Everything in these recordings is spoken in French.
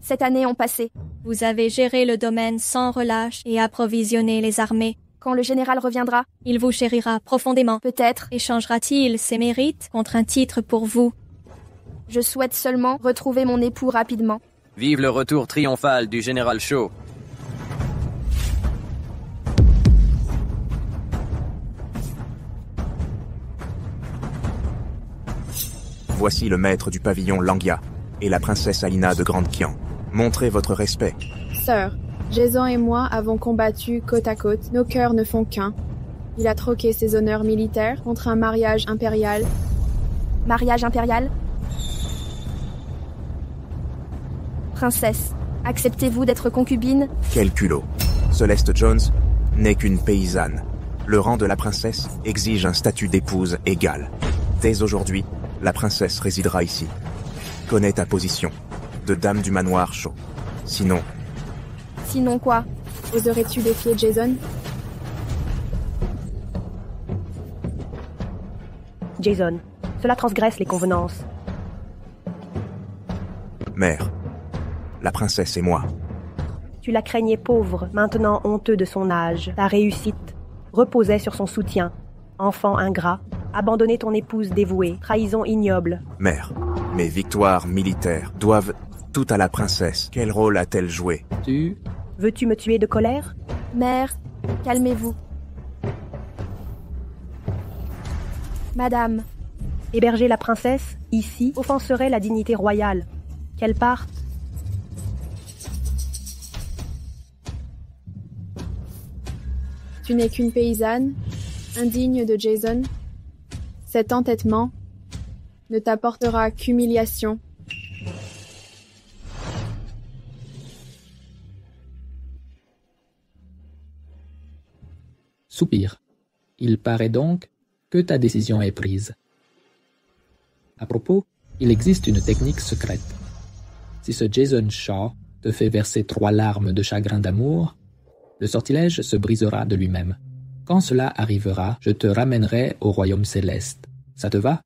cette année ont passé. Vous avez géré le domaine sans relâche et approvisionné les armées. Quand le général reviendra, Il vous chérira profondément. peut-être. Échangera-t-il ses mérites contre un titre pour vous? Je souhaite seulement retrouver mon époux rapidement. Vive le retour triomphal du général Shaw. Voici le maître du pavillon Langia et la princesse Alina de Grande Kian. Montrez votre respect. Sœur, Jason et moi avons combattu côte à côte. Nos cœurs ne font qu'un. Il a troqué ses honneurs militaires contre un mariage impérial. Mariage impérial? Princesse, acceptez-vous d'être concubine? Quel culot. Celeste Jones n'est qu'une paysanne. Le rang de la princesse exige un statut d'épouse égal. Dès aujourd'hui, la princesse résidera ici. Connais ta position, de dame du manoir Shaw. Sinon, Sinon quoi? Oserais-tu défier Jason? Jason, cela transgresse les convenances. mère, la princesse et moi. Tu la craignais pauvre, maintenant honteux de son âge. Ta réussite reposait sur son soutien. Enfant ingrat, abandonner ton épouse dévouée, trahison ignoble. Mère, mes victoires militaires doivent tout à la princesse. Quel rôle a-t-elle joué? Veux-tu me tuer de colère? Mère, calmez-vous. Madame, Héberger la princesse, ici, offenserait la dignité royale. Qu'elle parte. Tu n'es qu'une paysanne, indigne de Jason. Cet entêtement ne t'apportera qu'humiliation. Soupir. Il paraît donc que ta décision est prise. À propos, il existe une technique secrète. Si ce Jason Shaw te fait verser 3 larmes de chagrin d'amour, le sortilège se brisera de lui-même. Quand cela arrivera, je te ramènerai au royaume céleste. Ça te va?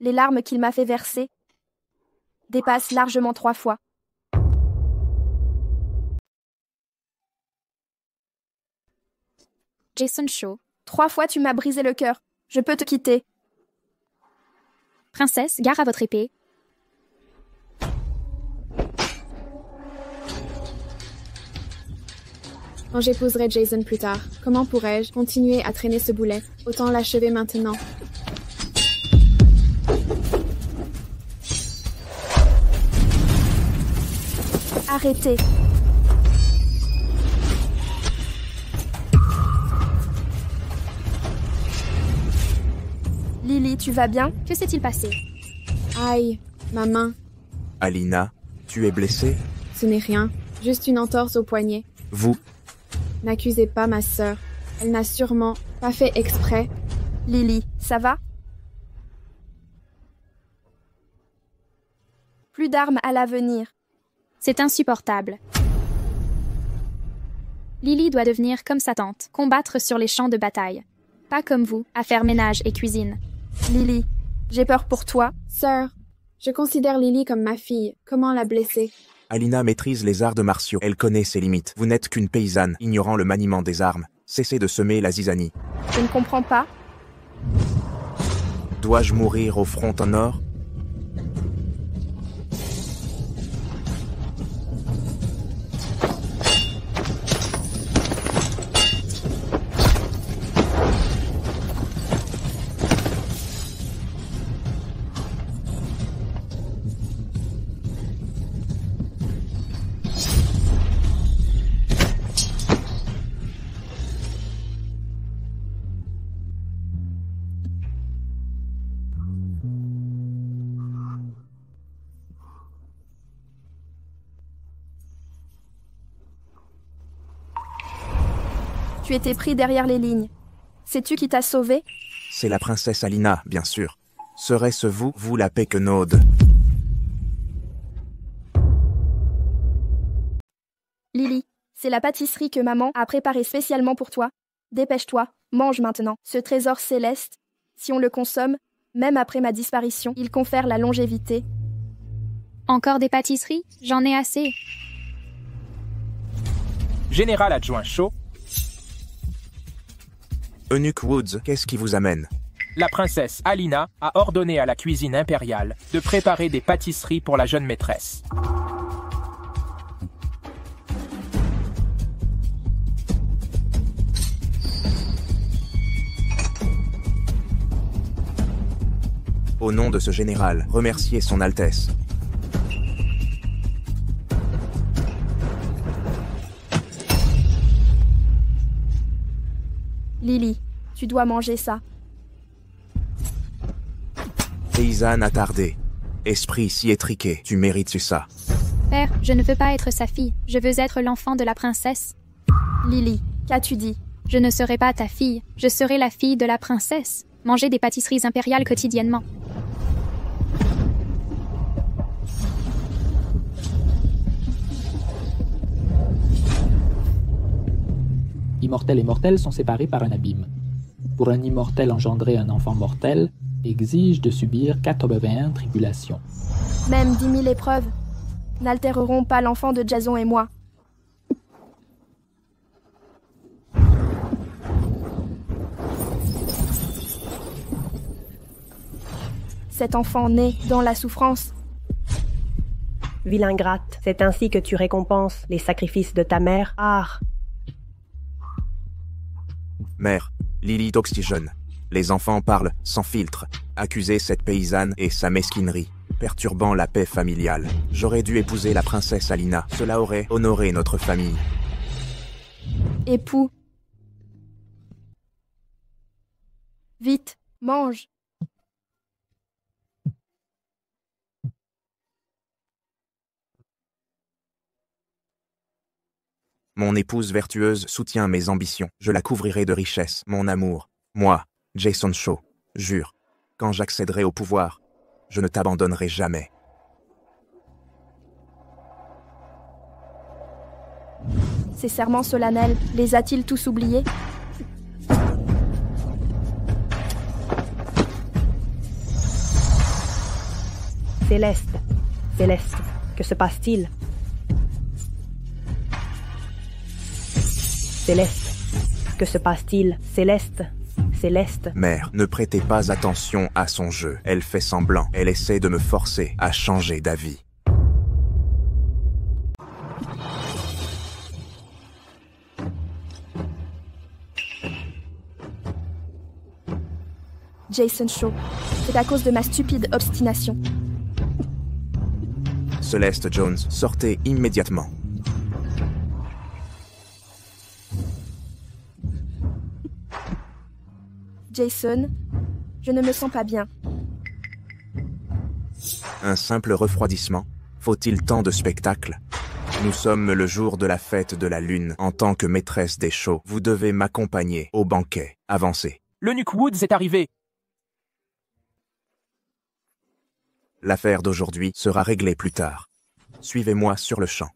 les larmes qu'il m'a fait verser dépassent largement 3 fois. Jason Shaw. 3 fois tu m'as brisé le cœur. Je peux te quitter. Princesse, gare à votre épée. Quand j'épouserai Jason plus tard, comment pourrais-je continuer à traîner ce boulet? Autant l'achever maintenant. Arrêtez. Lily, tu vas bien? Que s'est-il passé? Aïe, ma main. Alina, tu es blessée? Ce n'est rien, juste une entorse au poignet. Vous, N'accusez pas ma sœur. Elle n'a sûrement pas fait exprès. Lily, ça va? Plus d'armes à l'avenir. C'est insupportable. Lily doit devenir comme sa tante, combattre sur les champs de bataille. Pas comme vous, à faire ménage et cuisine. Lily, j'ai peur pour toi. Sœur, je considère Lily comme ma fille. Comment la blesser? Alina maîtrise les arts martiaux. Elle connaît ses limites. Vous n'êtes qu'une paysanne, ignorant le maniement des armes. Cessez de semer la zizanie. Je ne comprends pas. Dois-je mourir au front en or? Tu étais pris derrière les lignes. Sais-tu qui t'a sauvé? C'est la princesse Alina, bien sûr. Serait-ce vous la paix que Naude? Lily, c'est la pâtisserie que maman a préparée spécialement pour toi. Dépêche-toi, mange maintenant. Ce trésor céleste, Si on le consomme, même après ma disparition, il confère la longévité. Encore des pâtisseries? J'en ai assez. Général adjoint Shaw, Eunuque Woods, qu'est-ce qui vous amène? la princesse Alina a ordonné à la cuisine impériale de préparer des pâtisseries pour la jeune maîtresse. Au nom de ce général, remerciez son Altesse. Lily, tu dois manger ça. Paysanne attardée, esprit si étriqué, tu mérites ça. Père, je ne veux pas être sa fille. Je veux être l'enfant de la princesse. Lily, qu'as-tu dit? Je ne serai pas ta fille. Je serai la fille de la princesse. Manger des pâtisseries impériales quotidiennement. Immortels et mortels sont séparés par un abîme. Pour un immortel engendrer un enfant mortel, exige de subir 81 tribulations. Même 10 000 épreuves n'altéreront pas l'enfant de Jason et moi. Cet enfant né dans la souffrance. Ville ingrate, c'est ainsi que tu récompenses les sacrifices de ta mère, Ar. Mère, Lily d'Oxygène. Les enfants parlent sans filtre. Accuser cette paysanne et sa mesquinerie, perturbant la paix familiale. J'aurais dû épouser la princesse Alina. Cela aurait honoré notre famille. Époux. Vite, mange. Mon épouse vertueuse soutient mes ambitions. Je la couvrirai de richesses, mon amour. Moi, Jason Shaw, jure, quand j'accéderai au pouvoir, je ne t'abandonnerai jamais. Ces serments solennels, les a-t-il tous oubliés? Céleste, Céleste, que se passe-t-il? Céleste, que se passe-t-il? Céleste, Céleste. Mère, ne prêtez pas attention à son jeu. Elle fait semblant. Elle essaie de me forcer à changer d'avis. Jason Shaw, c'est à cause de ma stupide obstination. Celeste Jones, sortez immédiatement. Jason, je ne me sens pas bien. Un simple refroidissement? Faut-il tant de spectacles? Nous sommes le jour de la fête de la lune. En tant que maîtresse des Shaw, vous devez m'accompagner au banquet. Avancez. L'eunuque Woods est arrivé. L'affaire d'aujourd'hui sera réglée plus tard. Suivez-moi sur le champ.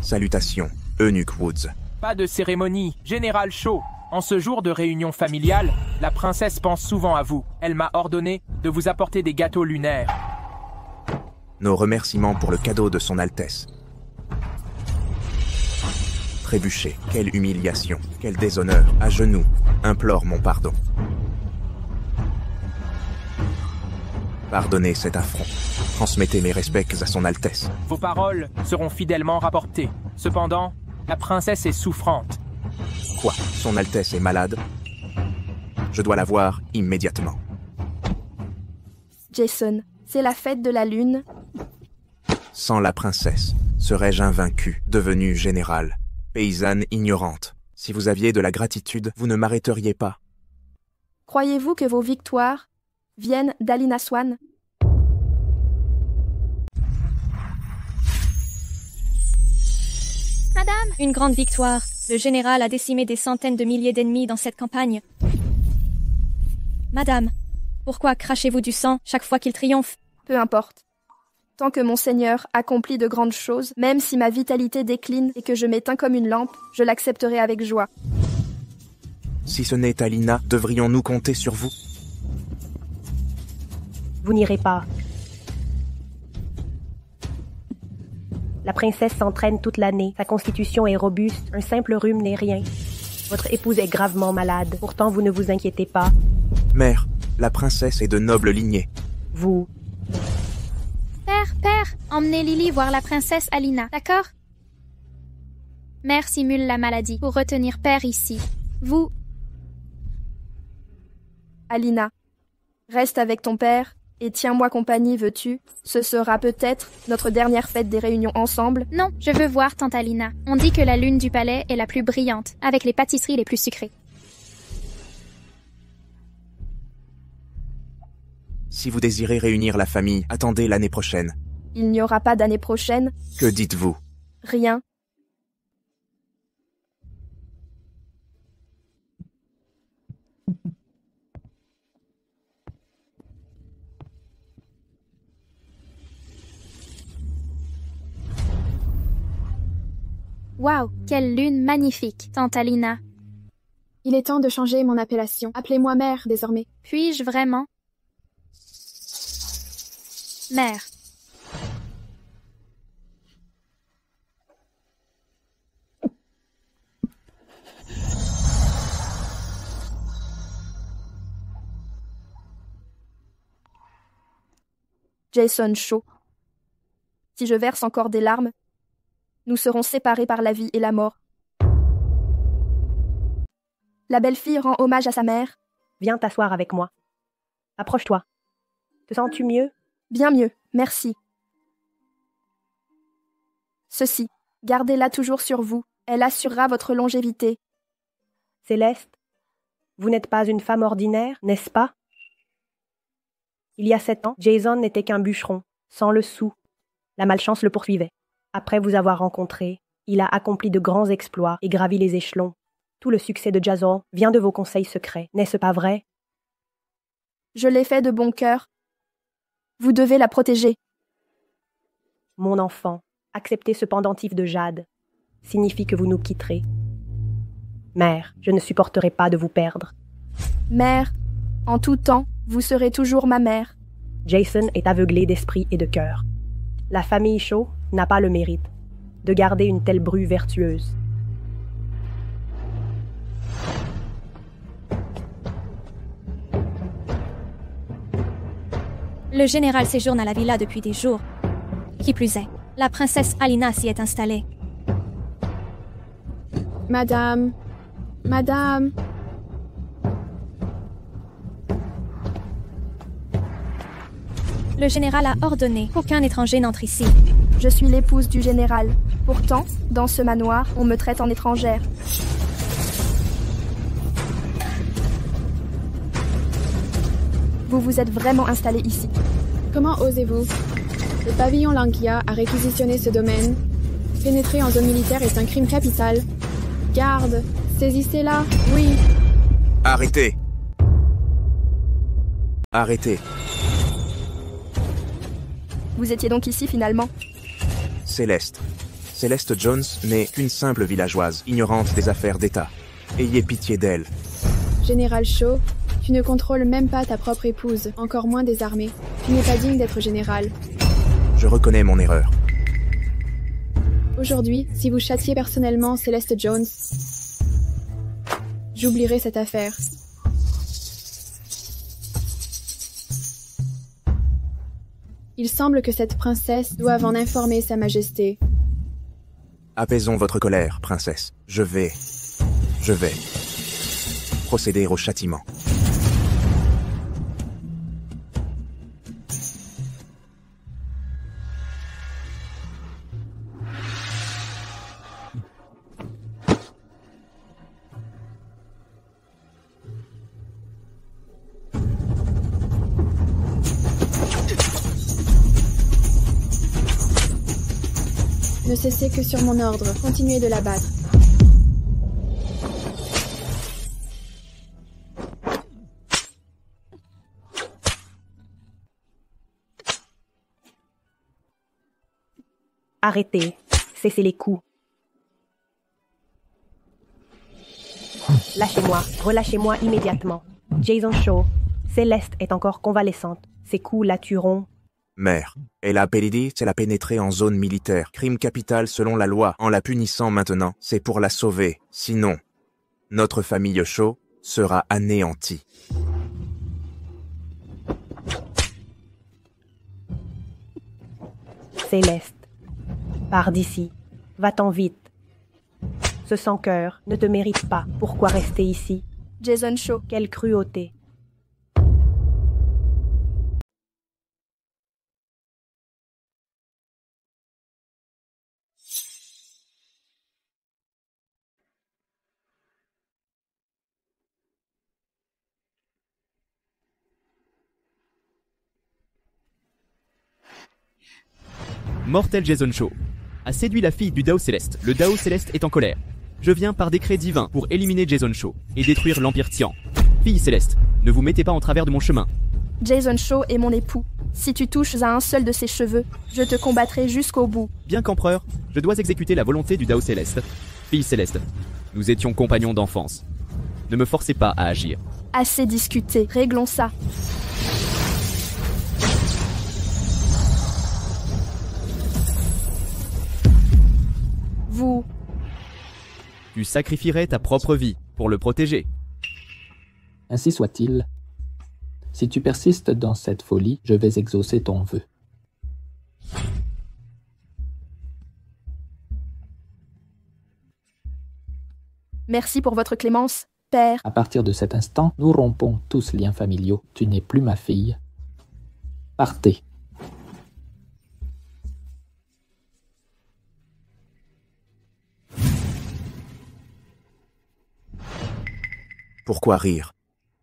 Salutations, Eunuque Woods. Pas de cérémonie, Général Shaw. En ce jour de réunion familiale, la princesse pense souvent à vous. Elle m'a ordonné de vous apporter des gâteaux lunaires. Nos remerciements pour le cadeau de son Altesse. Trébucher, quelle humiliation, quel déshonneur. À genoux, implore mon pardon. Pardonnez cet affront. Transmettez mes respects à son Altesse. Vos paroles seront fidèlement rapportées. Cependant, la princesse est souffrante. Quoi? Son Altesse est malade? Je dois la voir immédiatement. Jason, c'est la fête de la lune. Sans la princesse, serais-je invaincu, devenu général, paysanne ignorante? Si vous aviez de la gratitude, vous ne m'arrêteriez pas. Croyez-vous que vos victoires viennent d'Alina Swan? Madame! Une grande victoire. Le général a décimé des centaines de milliers d'ennemis dans cette campagne. Madame, pourquoi crachez-vous du sang chaque fois qu'il triomphe? Peu importe. Tant que mon Seigneur accomplit de grandes choses, même si ma vitalité décline et que je m'éteins comme une lampe, je l'accepterai avec joie. Si ce n'est Alina, devrions-nous compter sur vous? Vous n'irez pas. La princesse s'entraîne toute l'année. Sa constitution est robuste. Un simple rhume n'est rien. Votre épouse est gravement malade. Pourtant, vous ne vous inquiétez pas. Mère, la princesse est de noble lignée. Vous... Père, emmenez Lily voir la princesse Alina, d'accord? Mère simule la maladie pour retenir père ici. Vous... Alina, reste avec ton père et tiens-moi compagnie, veux-tu? Ce sera peut-être notre dernière fête des réunions ensemble. Non, je veux voir tante Alina. On dit que la lune du palais est la plus brillante, avec les pâtisseries les plus sucrées. Si vous désirez réunir la famille, attendez l'année prochaine. Il n'y aura pas d'année prochaine. Que dites-vous? Rien. Waouh, quelle lune magnifique, tante Alina. Il est temps de changer mon appellation. Appelez-moi mère, désormais. Puis-je vraiment? Mère. Jason Shaw. Si je verse encore des larmes, nous serons séparés par la vie et la mort. La belle-fille rend hommage à sa mère. Viens t'asseoir avec moi. Approche-toi. Te sens-tu mieux? Bien mieux, merci. Ceci, gardez-la toujours sur vous. Elle assurera votre longévité. Céleste, vous n'êtes pas une femme ordinaire, n'est-ce pas? Il y a 7 ans, Jason n'était qu'un bûcheron, sans le sou. La malchance le poursuivait. Après vous avoir rencontré, il a accompli de grands exploits et gravi les échelons. Tout le succès de Jason vient de vos conseils secrets, n'est-ce pas vrai? Je l'ai fait de bon cœur. Vous devez la protéger. Mon enfant, accepter ce pendentif de jade signifie que vous nous quitterez. Mère, je ne supporterai pas de vous perdre. Mère, en tout temps, vous serez toujours ma mère. Jason est aveuglé d'esprit et de cœur. La famille Shaw n'a pas le mérite de garder une telle bru vertueuse. Le général séjourne à la villa depuis des jours. Qui plus est, la princesse Alina s'y est installée. Madame... Le général a ordonné qu'aucun étranger n'entre ici. Je suis l'épouse du général. Pourtant, dans ce manoir, on me traite en étrangère. Vous vous êtes vraiment installé ici. Comment osez-vous? Le pavillon Lankia a réquisitionné ce domaine. Pénétrer en zone militaire est un crime capital. Garde, saisissez-la, oui. Arrêtez! Arrêtez. Vous étiez donc ici finalement? Céleste. Céleste Jones n'est qu'une simple villageoise, ignorante des affaires d'État. Ayez pitié d'elle. Général Shaw, tu ne contrôles même pas ta propre épouse, encore moins des armées. Tu n'es pas digne d'être général. Je reconnais mon erreur. Aujourd'hui, si vous châtiez personnellement Céleste Jones, j'oublierai cette affaire. Il semble que cette princesse doive en informer Sa Majesté. Apaisons votre colère, princesse. Je vais procéder au châtiment. Ne cessez que sur mon ordre. Continuez de la battre. Arrêtez. Cessez les coups. Lâchez-moi, relâchez-moi immédiatement. Jason Shaw, Céleste est encore convalescente. Ses coups la tueront. Mère, elle a pénétré en zone militaire. Crime capital selon la loi. En la punissant maintenant, c'est pour la sauver. Sinon, notre famille Shaw sera anéantie. Céleste, pars d'ici. Va-t'en vite. Ce sans-cœur ne te mérite pas. Pourquoi rester ici? Jason Shaw. Quelle cruauté. Mortel Jason Shaw a séduit la fille du Dao Céleste. Le Dao Céleste est en colère. Je viens par décret divin pour éliminer Jason Shaw et détruire l'Empire Tian. Fille Céleste, ne vous mettez pas en travers de mon chemin. Jason Shaw est mon époux. Si tu touches à un seul de ses cheveux, je te combattrai jusqu'au bout. Bien qu'empereur, je dois exécuter la volonté du Dao Céleste. Fille Céleste, nous étions compagnons d'enfance. Ne me forcez pas à agir. Assez discuté, réglons ça. Vous... Tu sacrifierais ta propre vie pour le protéger. Ainsi soit-il. Si tu persistes dans cette folie, je vais exaucer ton vœu. Merci pour votre clémence, père. À partir de cet instant, nous rompons tous liens familiaux. Tu n'es plus ma fille. Partez. Pourquoi rire?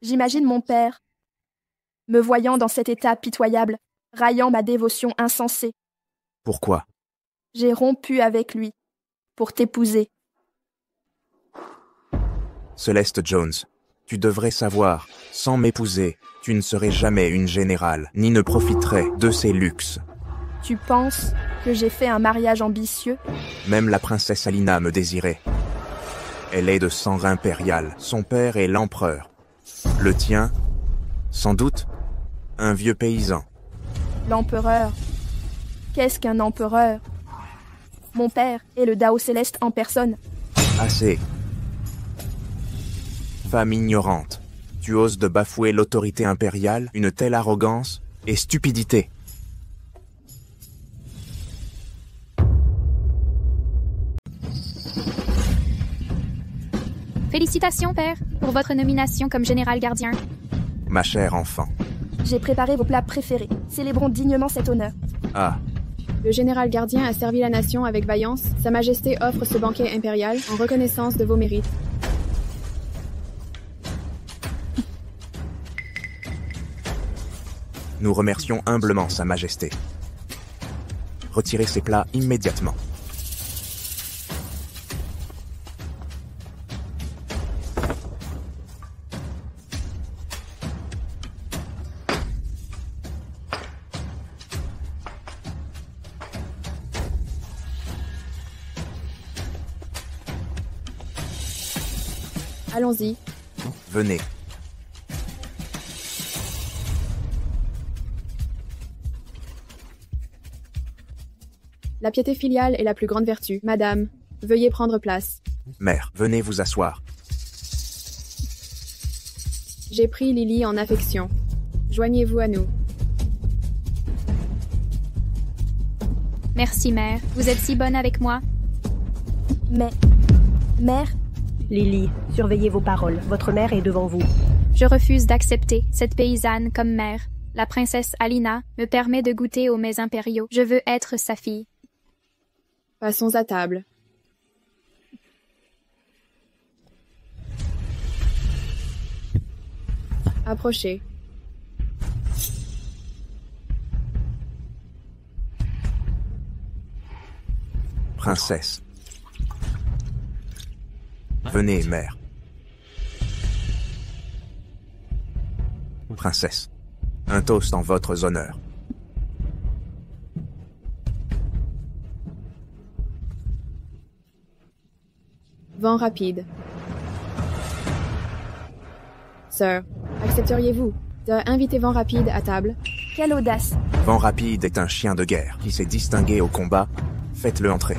J'imagine mon père, me voyant dans cet état pitoyable, raillant ma dévotion insensée. Pourquoi? J'ai rompu avec lui, pour t'épouser. Céleste Jones, tu devrais savoir, sans m'épouser, tu ne serais jamais une générale, ni ne profiterais de ces luxes. Tu penses que j'ai fait un mariage ambitieux? Même la princesse Alina me désirait. Elle est de sang impérial, son père est l'empereur. Le tien, sans doute, un vieux paysan. L'empereur. Qu'est-ce qu'un empereur? Mon père est le Dao Céleste en personne. Assez. Femme ignorante, tu oses de bafouer l'autorité impériale, une telle arrogance et stupidité. Félicitations, père, pour votre nomination comme général gardien. Ma chère enfant. J'ai préparé vos plats préférés. Célébrons dignement cet honneur. Ah, Le général gardien a servi la nation avec vaillance. Sa Majesté offre ce banquet impérial en reconnaissance de vos mérites. nous remercions humblement Sa Majesté. Retirez ces plats immédiatement. Allons-y. Venez. La piété filiale est la plus grande vertu. Madame, veuillez prendre place. Mère, venez vous asseoir. J'ai pris Lily en affection. Joignez-vous à nous. Merci, mère. Vous êtes si bonne avec moi. Mais... Mère? Lily, surveillez vos paroles. Votre mère est devant vous. Je refuse d'accepter cette paysanne comme mère. La princesse Alina me permet de goûter aux mets impériaux. Je veux être sa fille. Passons à table. Approchez. Princesse. Venez, mère. Princesse. Un toast en votre honneur. Vent rapide. Sœur, accepteriez-vous d'inviter Vent Rapide à table? Quelle audace! Vent Rapide est un chien de guerre qui s'est distingué au combat. Faites-le entrer.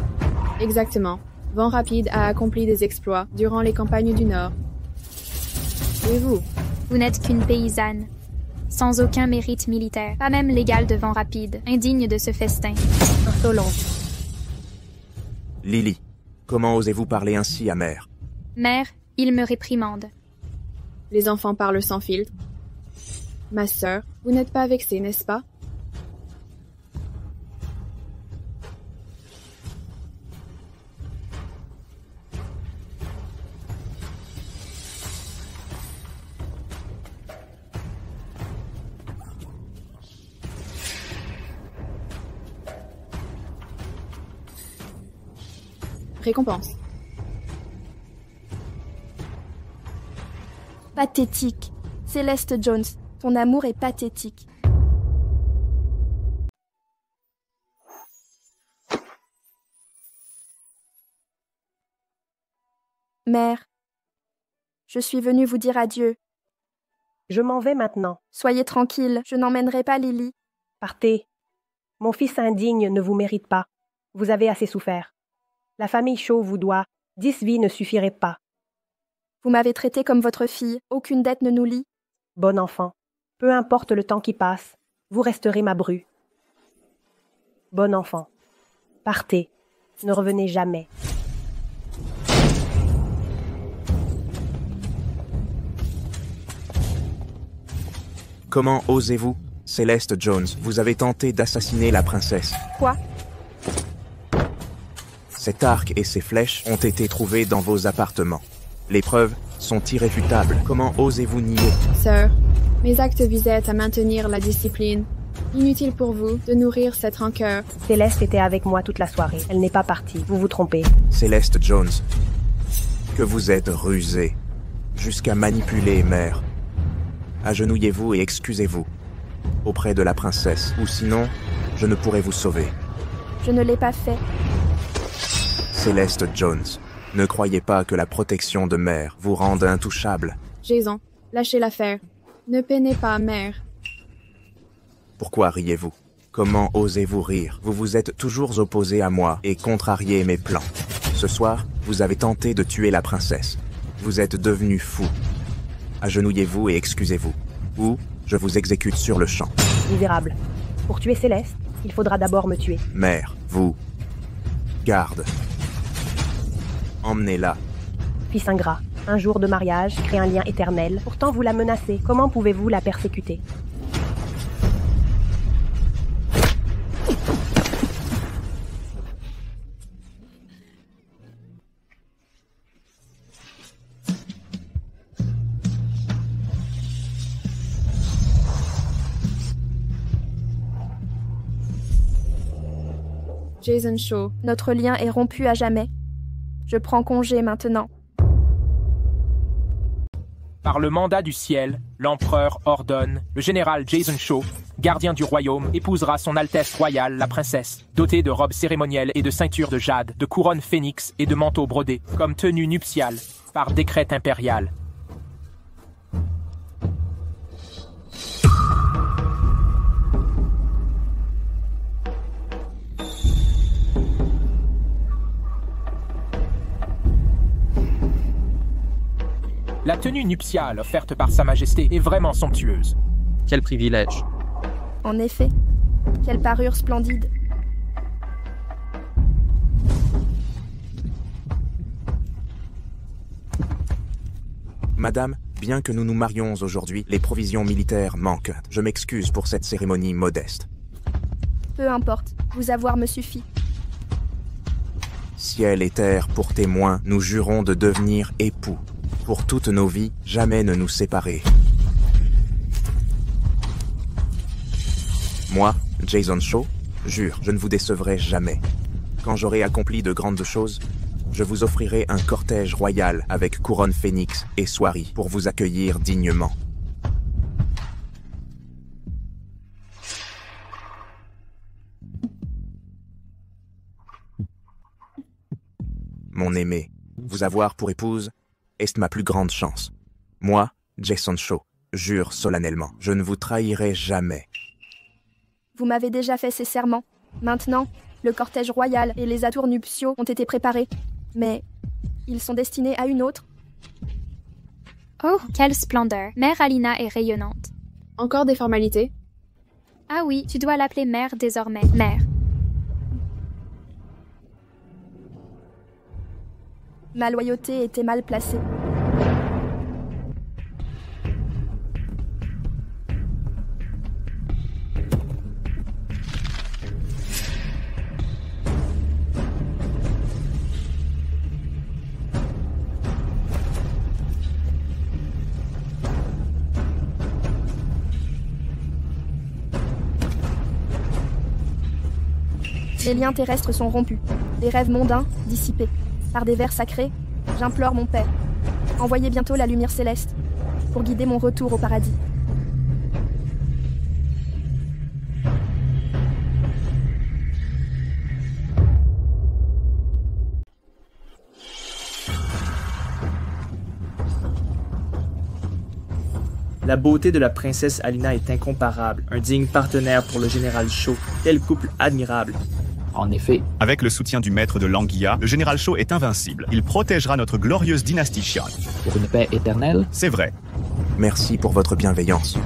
Exactement. Vent Rapide a accompli des exploits durant les campagnes du Nord. Et vous? Vous n'êtes qu'une paysanne, sans aucun mérite militaire, pas même l'égal de Vent Rapide, indigne de ce festin. Insolente. Lily, comment osez-vous parler ainsi à Mère? Mère, il me réprimande. Les enfants parlent sans filtre. Ma sœur, vous n'êtes pas vexée, n'est-ce pas? Récompense. Pathétique. Céleste Jones, ton amour est pathétique. Mère, je suis venue vous dire adieu. Je m'en vais maintenant. Soyez tranquille, je n'emmènerai pas Lily. Partez. Mon fils indigne ne vous mérite pas. Vous avez assez souffert. La famille Shaw vous doit. 10 vies ne suffiraient pas. Vous m'avez traité comme votre fille, aucune dette ne nous lie. Bon enfant, peu importe le temps qui passe, vous resterez ma bru. Bon enfant, partez, ne revenez jamais. Comment osez-vous? Céleste Jones, vous avez tenté d'assassiner la princesse. Quoi? Cet arc et ces flèches ont été trouvés dans vos appartements. Les preuves sont irréfutables. Comment osez-vous nier? Sœur, mes actes visaient à maintenir la discipline. Inutile pour vous de nourrir cette rancœur. Céleste était avec moi toute la soirée. Elle n'est pas partie. Vous vous trompez. Céleste Jones, que vous êtes rusée, jusqu'à manipuler Mère. Agenouillez-vous et excusez-vous auprès de la princesse, ou sinon, je ne pourrai vous sauver. Je ne l'ai pas fait. Céleste Jones, ne croyez pas que la protection de Mère vous rende intouchable. Jason, lâchez l'affaire. Ne peinez pas, Mère. Pourquoi riez-vous? Comment osez-vous rire? Vous vous êtes toujours opposé à moi et contrarié mes plans. Ce soir, vous avez tenté de tuer la princesse. Vous êtes devenu fou. Agenouillez-vous et excusez-vous. Ou je vous exécute sur le champ. Misérable. Pour tuer Céleste, il faudra d'abord me tuer. Mère, vous... Garde. Emmenez-la. Fils ingrat, un jour de mariage crée un lien éternel. Pourtant vous la menacez. Comment pouvez-vous la persécuter? Jason Shaw, Notre lien est rompu à jamais. Je prends congé maintenant. Par le mandat du ciel, l'empereur ordonne, le général Jason Shaw, gardien du royaume, épousera son Altesse royale, la princesse, dotée de robes cérémonielles et de ceintures de jade, de couronnes phénix et de manteaux brodés, comme tenue nuptiale, par décret impérial. La tenue nuptiale offerte par Sa Majesté est vraiment somptueuse. Quel privilège. En effet, quelle parure splendide. Madame, bien que nous nous marions aujourd'hui, les provisions militaires manquent. Je m'excuse pour cette cérémonie modeste. Peu importe, vous avoir me suffit. Ciel et terre pour témoins, nous jurons de devenir époux. Pour toutes nos vies, jamais ne nous séparer. Moi, Jason Shaw, jure, je ne vous décevrai jamais. Quand j'aurai accompli de grandes choses, je vous offrirai un cortège royal avec couronne phénix et soierie pour vous accueillir dignement. Mon aimé, vous avoir pour épouse est ma plus grande chance. Moi, Jason Shaw, jure solennellement, je ne vous trahirai jamais. Vous m'avez déjà fait ces serments. Maintenant, le cortège royal et les atours nuptiaux ont été préparés. Mais ils sont destinés à une autre. Oh, quelle splendeur! Mère Alina est rayonnante. Encore des formalités? Ah oui, tu dois l'appeler mère désormais. Mère. Ma loyauté était mal placée. Les liens terrestres sont rompus, les rêves mondains dissipés. Par des vers sacrés, j'implore mon Père. Envoyez bientôt la lumière céleste pour guider mon retour au paradis. La beauté de la princesse Alina est incomparable, un digne partenaire pour le général Shaw, quel couple admirable. En effet, avec le soutien du maître de l'Anguilla, le général Shaw est invincible. Il protégera notre glorieuse dynastie Xian. pour une paix éternelle, C'est vrai. Merci pour votre bienveillance.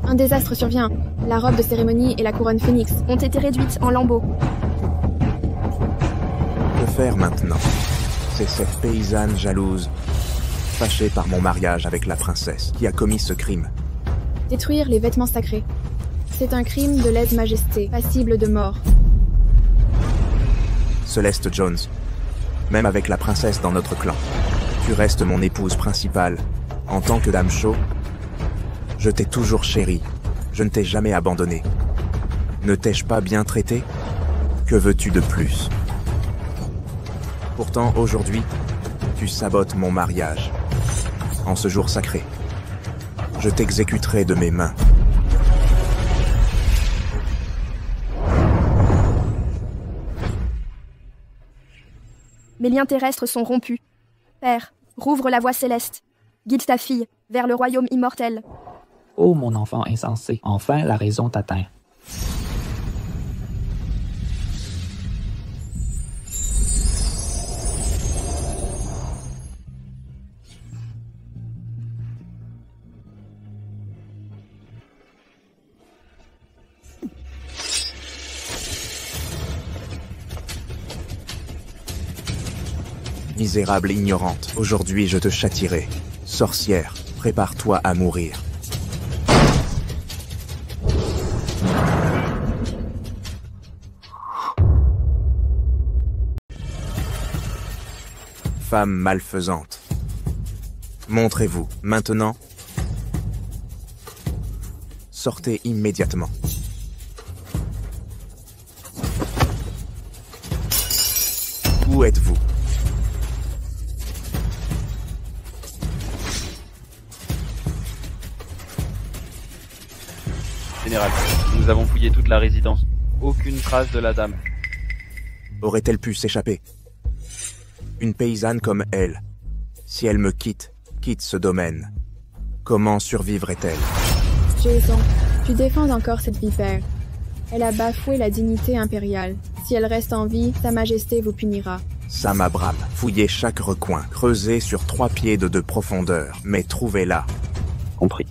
Un désastre survient. La robe de cérémonie et la couronne phénix Ont été réduites en lambeaux. Que faire maintenant? C'est cette paysanne jalouse, fâchée par mon mariage avec la princesse, qui a commis ce crime. Détruire les vêtements sacrés. C'est un crime de lèse-majesté, passible de mort. Celeste Jones, même avec la princesse dans notre clan, tu restes mon épouse principale. En tant que dame Shaw, je t'ai toujours chérie. Je ne t'ai jamais abandonnée. Ne t'ai-je pas bien traité? Que veux-tu de plus? Pourtant, aujourd'hui, tu sabotes mon mariage. En ce jour sacré, je t'exécuterai de mes mains. Mes liens terrestres sont rompus. Père, rouvre la voie céleste. Guide ta fille vers le royaume immortel. ô mon enfant insensé, enfin la raison t'atteint. Misérable ignorante, aujourd'hui je te châtierai. Sorcière, prépare-toi à mourir. Femme malfaisante. Montrez-vous, maintenant. Sortez immédiatement. Où êtes-vous? Général, nous avons fouillé toute la résidence. Aucune trace de la dame. Aurait-elle pu s'échapper? Une paysanne comme elle, si elle me quitte ce domaine, comment survivrait-elle? Jason, tu défends encore cette vipère. Elle a bafoué la dignité impériale. Si elle reste en vie, Sa Majesté vous punira. Sam Abram, fouillez chaque recoin, creusez sur 3 pieds de profondeur, mais trouvez-la. Compris.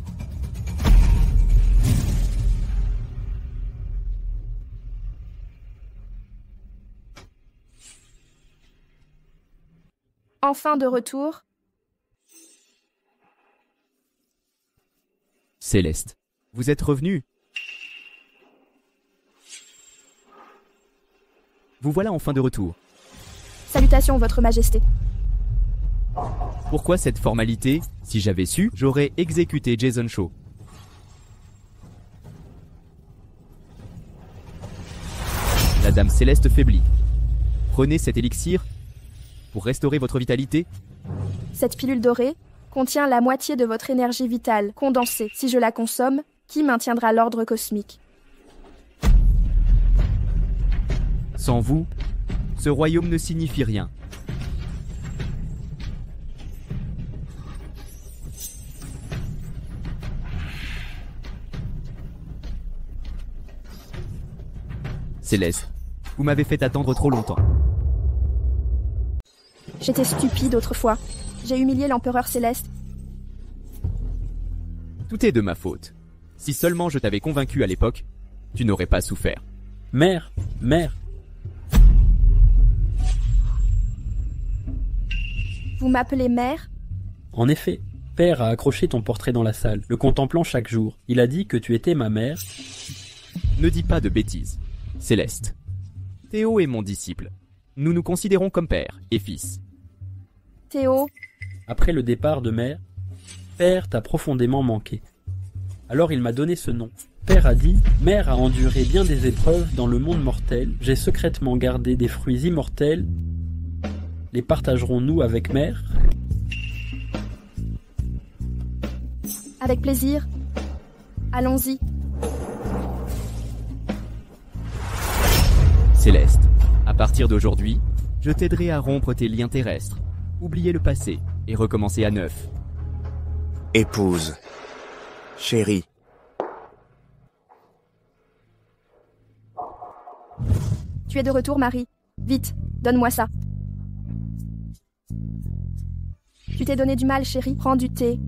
Enfin de retour. Céleste, vous êtes revenu. Vous voilà enfin de retour. Salutations, Votre Majesté. Pourquoi cette formalité? Si j'avais su, j'aurais exécuté Jason Shaw. La Dame Céleste faiblit. Prenez cet élixir pour restaurer votre vitalité. Cette pilule dorée contient la moitié de votre énergie vitale condensée. Si je la consomme, qui maintiendra l'ordre cosmique? Sans vous, ce royaume ne signifie rien. Céleste, vous m'avez fait attendre trop longtemps. J'étais stupide autrefois. J'ai humilié l'empereur Céleste. Tout est de ma faute. Si seulement je t'avais convaincu à l'époque, tu n'aurais pas souffert. Mère, mère. Vous m'appelez mère? En effet, père a accroché ton portrait dans la salle, le contemplant chaque jour. Il a dit que tu étais ma mère. Ne dis pas de bêtises. Céleste. Théo est mon disciple. Nous nous considérons comme père et fils. Théo. Après le départ de mère, père t'a profondément manqué. Alors il m'a donné ce nom. Père a dit, mère a enduré bien des épreuves dans le monde mortel. J'ai secrètement gardé des fruits immortels. Les partagerons-nous avec mère? Avec plaisir. Allons-y. Céleste, à partir d'aujourd'hui, je t'aiderai à rompre tes liens terrestres, oublier le passé et recommencer à neuf. Épouse. Chérie. Tu es de retour, Marie. Vite, donne-moi ça. Tu t'es donné du mal, chérie. Prends du thé.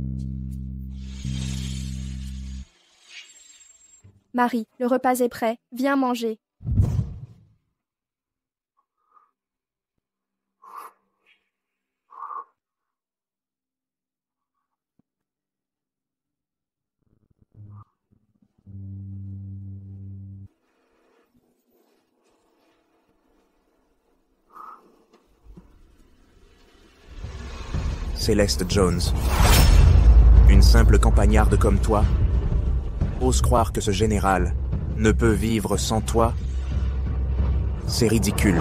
Marie, le repas est prêt. Viens manger. Céleste Jones. Une simple campagnarde comme toi. Ose croire que ce général ne peut vivre sans toi? C'est ridicule.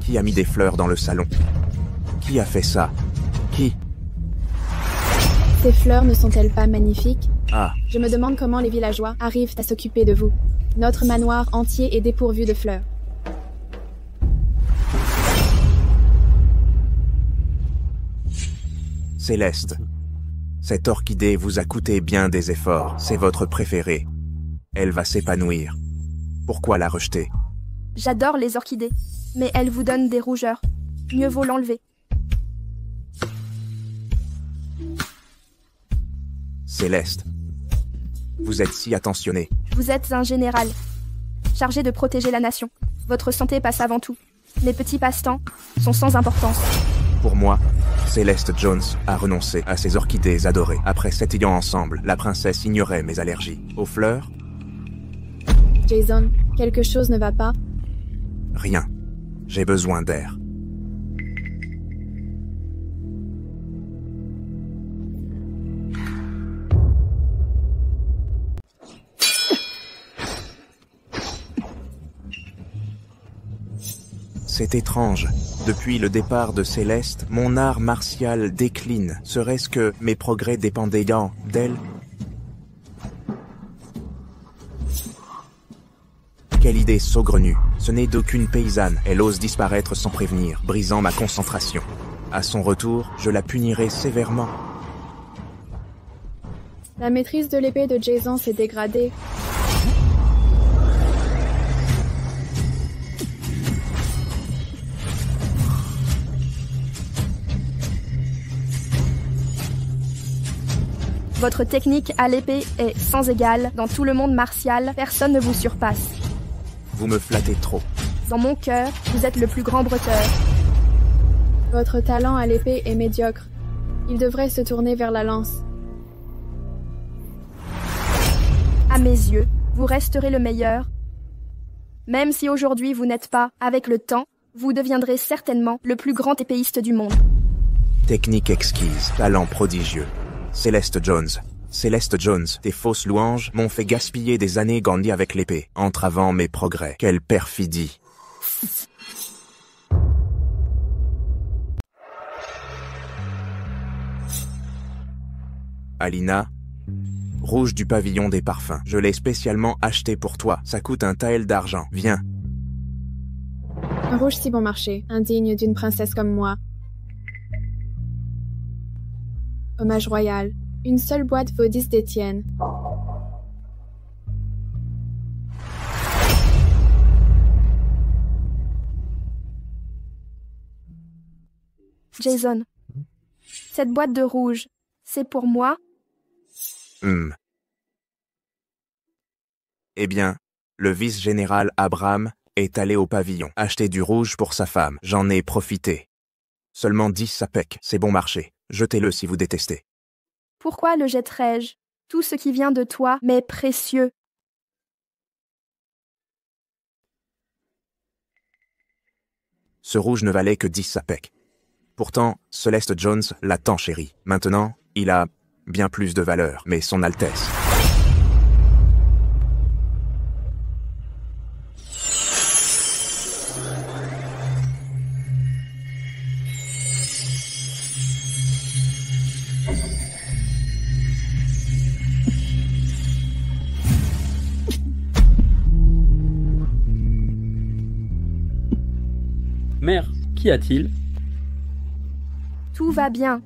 Qui a mis des fleurs dans le salon? Qui a fait ça? Qui? Ces fleurs ne sont-elles pas magnifiques? Ah. Je me demande comment les villageois arrivent à s'occuper de vous. Notre manoir entier est dépourvu de fleurs. Céleste. Cette orchidée vous a coûté bien des efforts. C'est votre préférée. Elle va s'épanouir. Pourquoi la rejeter? J'adore les orchidées, mais elles vous donnent des rougeurs. Mieux vaut l'enlever. Céleste. Vous êtes si attentionnée. Vous êtes un général, chargé de protéger la nation. Votre santé passe avant tout. Mes petits passe-temps sont sans importance. Pour moi, Céleste Jones a renoncé à ses orchidées adorées. Après s'étudiant ensemble, la princesse ignorait mes allergies. Aux fleurs? Jason, quelque chose ne va pas? Rien. J'ai besoin d'air. C'est étrange. Depuis le départ de Céleste, mon art martial décline. Serait-ce que mes progrès dépendaient d'elle? Quelle idée saugrenue. Ce n'est d'aucune paysanne. Elle ose disparaître sans prévenir, brisant ma concentration. À son retour, je la punirai sévèrement. La maîtrise de l'épée de Jason s'est dégradée. Votre technique à l'épée est sans égale. Dans tout le monde martial, personne ne vous surpasse. Vous me flattez trop. Dans mon cœur, vous êtes le plus grand bretteur. Votre talent à l'épée est médiocre. Il devrait se tourner vers la lance. À mes yeux, vous resterez le meilleur. Même si aujourd'hui vous n'êtes pas, avec le temps, vous deviendrez certainement le plus grand épéiste du monde. Technique exquise, talent prodigieux. Céleste Jones. Céleste Jones, tes fausses louanges m'ont fait gaspiller des années gagnées avec l'épée, entravant mes progrès. Quelle perfidie. Alina, rouge du pavillon des parfums. Je l'ai spécialement acheté pour toi. Ça coûte un tael d'argent. Viens. Un rouge si bon marché, indigne d'une princesse comme moi. Hommage royal. Une seule boîte vaut 10 d'Étienne. Jason, cette boîte de rouge, c'est pour moi? Eh bien, le vice-général Abraham est allé au pavillon acheter du rouge pour sa femme. J'en ai profité. Seulement 10 sapèques, c'est bon marché. Jetez-le si vous détestez. Pourquoi le jetterais-je? Tout ce qui vient de toi m'est précieux. Ce rouge ne valait que 10 sapèques. Pourtant, Celeste Jones l'a tant chéri. Maintenant, il a bien plus de valeur, mais son Altesse. Mère, qu'y a-t-il? Tout va bien.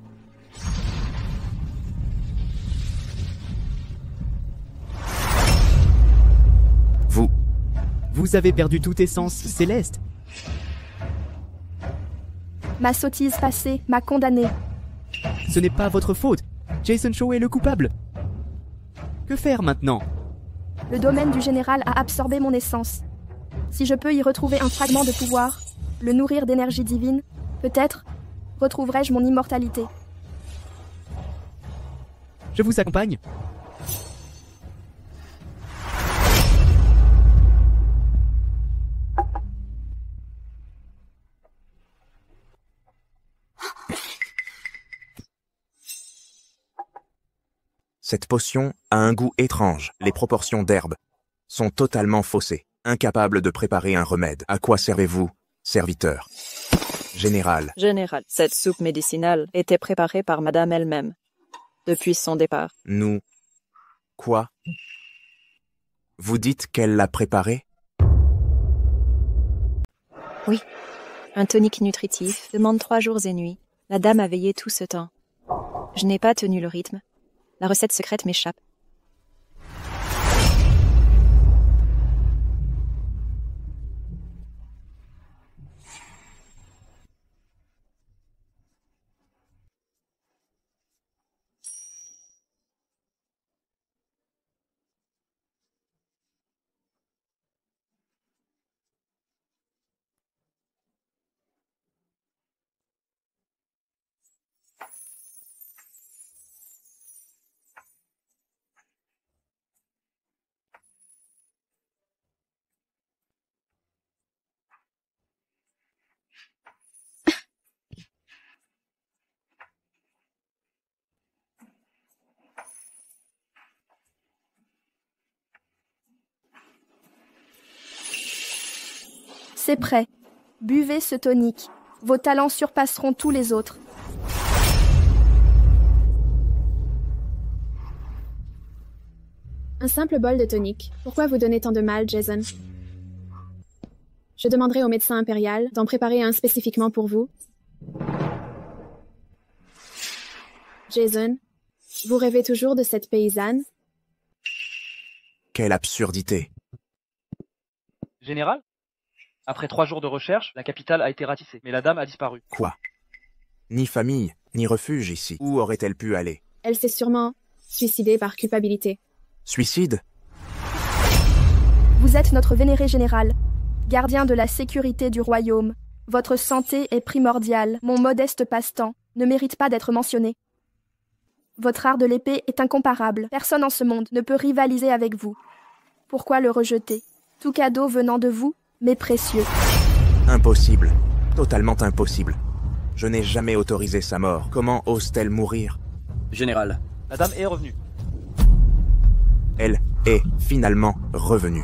Vous avez perdu toute essence, Céleste. Ma sottise passée m'a condamné. Ce n'est pas votre faute. Jason Shaw est le coupable. Que faire maintenant? Le domaine du général a absorbé mon essence. Si je peux y retrouver un fragment de pouvoir, le nourrir d'énergie divine, peut-être retrouverai-je mon immortalité. Je vous accompagne. Cette potion a un goût étrange. Les proportions d'herbe sont totalement faussées. Incapable de préparer un remède. À quoi servez-vous, serviteur? Général. Général, cette soupe médicinale était préparée par madame elle-même, depuis son départ. Nous... Quoi? Vous dites qu'elle l'a préparée? Oui. Un tonique nutritif demande 3 jours et nuits. La dame a veillé tout ce temps. Je n'ai pas tenu le rythme. La recette secrète m'échappe. C'est prêt. Buvez ce tonique. Vos talents surpasseront tous les autres. Un simple bol de tonique. Pourquoi vous donnez tant de mal, Jason? Je demanderai au médecin impérial d'en préparer un spécifiquement pour vous. Jason, vous rêvez toujours de cette paysanne? Quelle absurdité. Général? Après 3 jours de recherche, la capitale a été ratissée, mais la dame a disparu. Quoi? Ni famille, ni refuge ici. Où aurait-elle pu aller? Elle s'est sûrement suicidée par culpabilité. Suicide? Vous êtes notre vénéré général, gardien de la sécurité du royaume. Votre santé est primordiale. Mon modeste passe-temps ne mérite pas d'être mentionné. Votre art de l'épée est incomparable. Personne en ce monde ne peut rivaliser avec vous. Pourquoi le rejeter? Tout cadeau venant de vous m'est précieux. Impossible. Totalement impossible. Je n'ai jamais autorisé sa mort. Comment ose-t-elle mourir? Général. La dame est revenue. Elle est finalement revenue.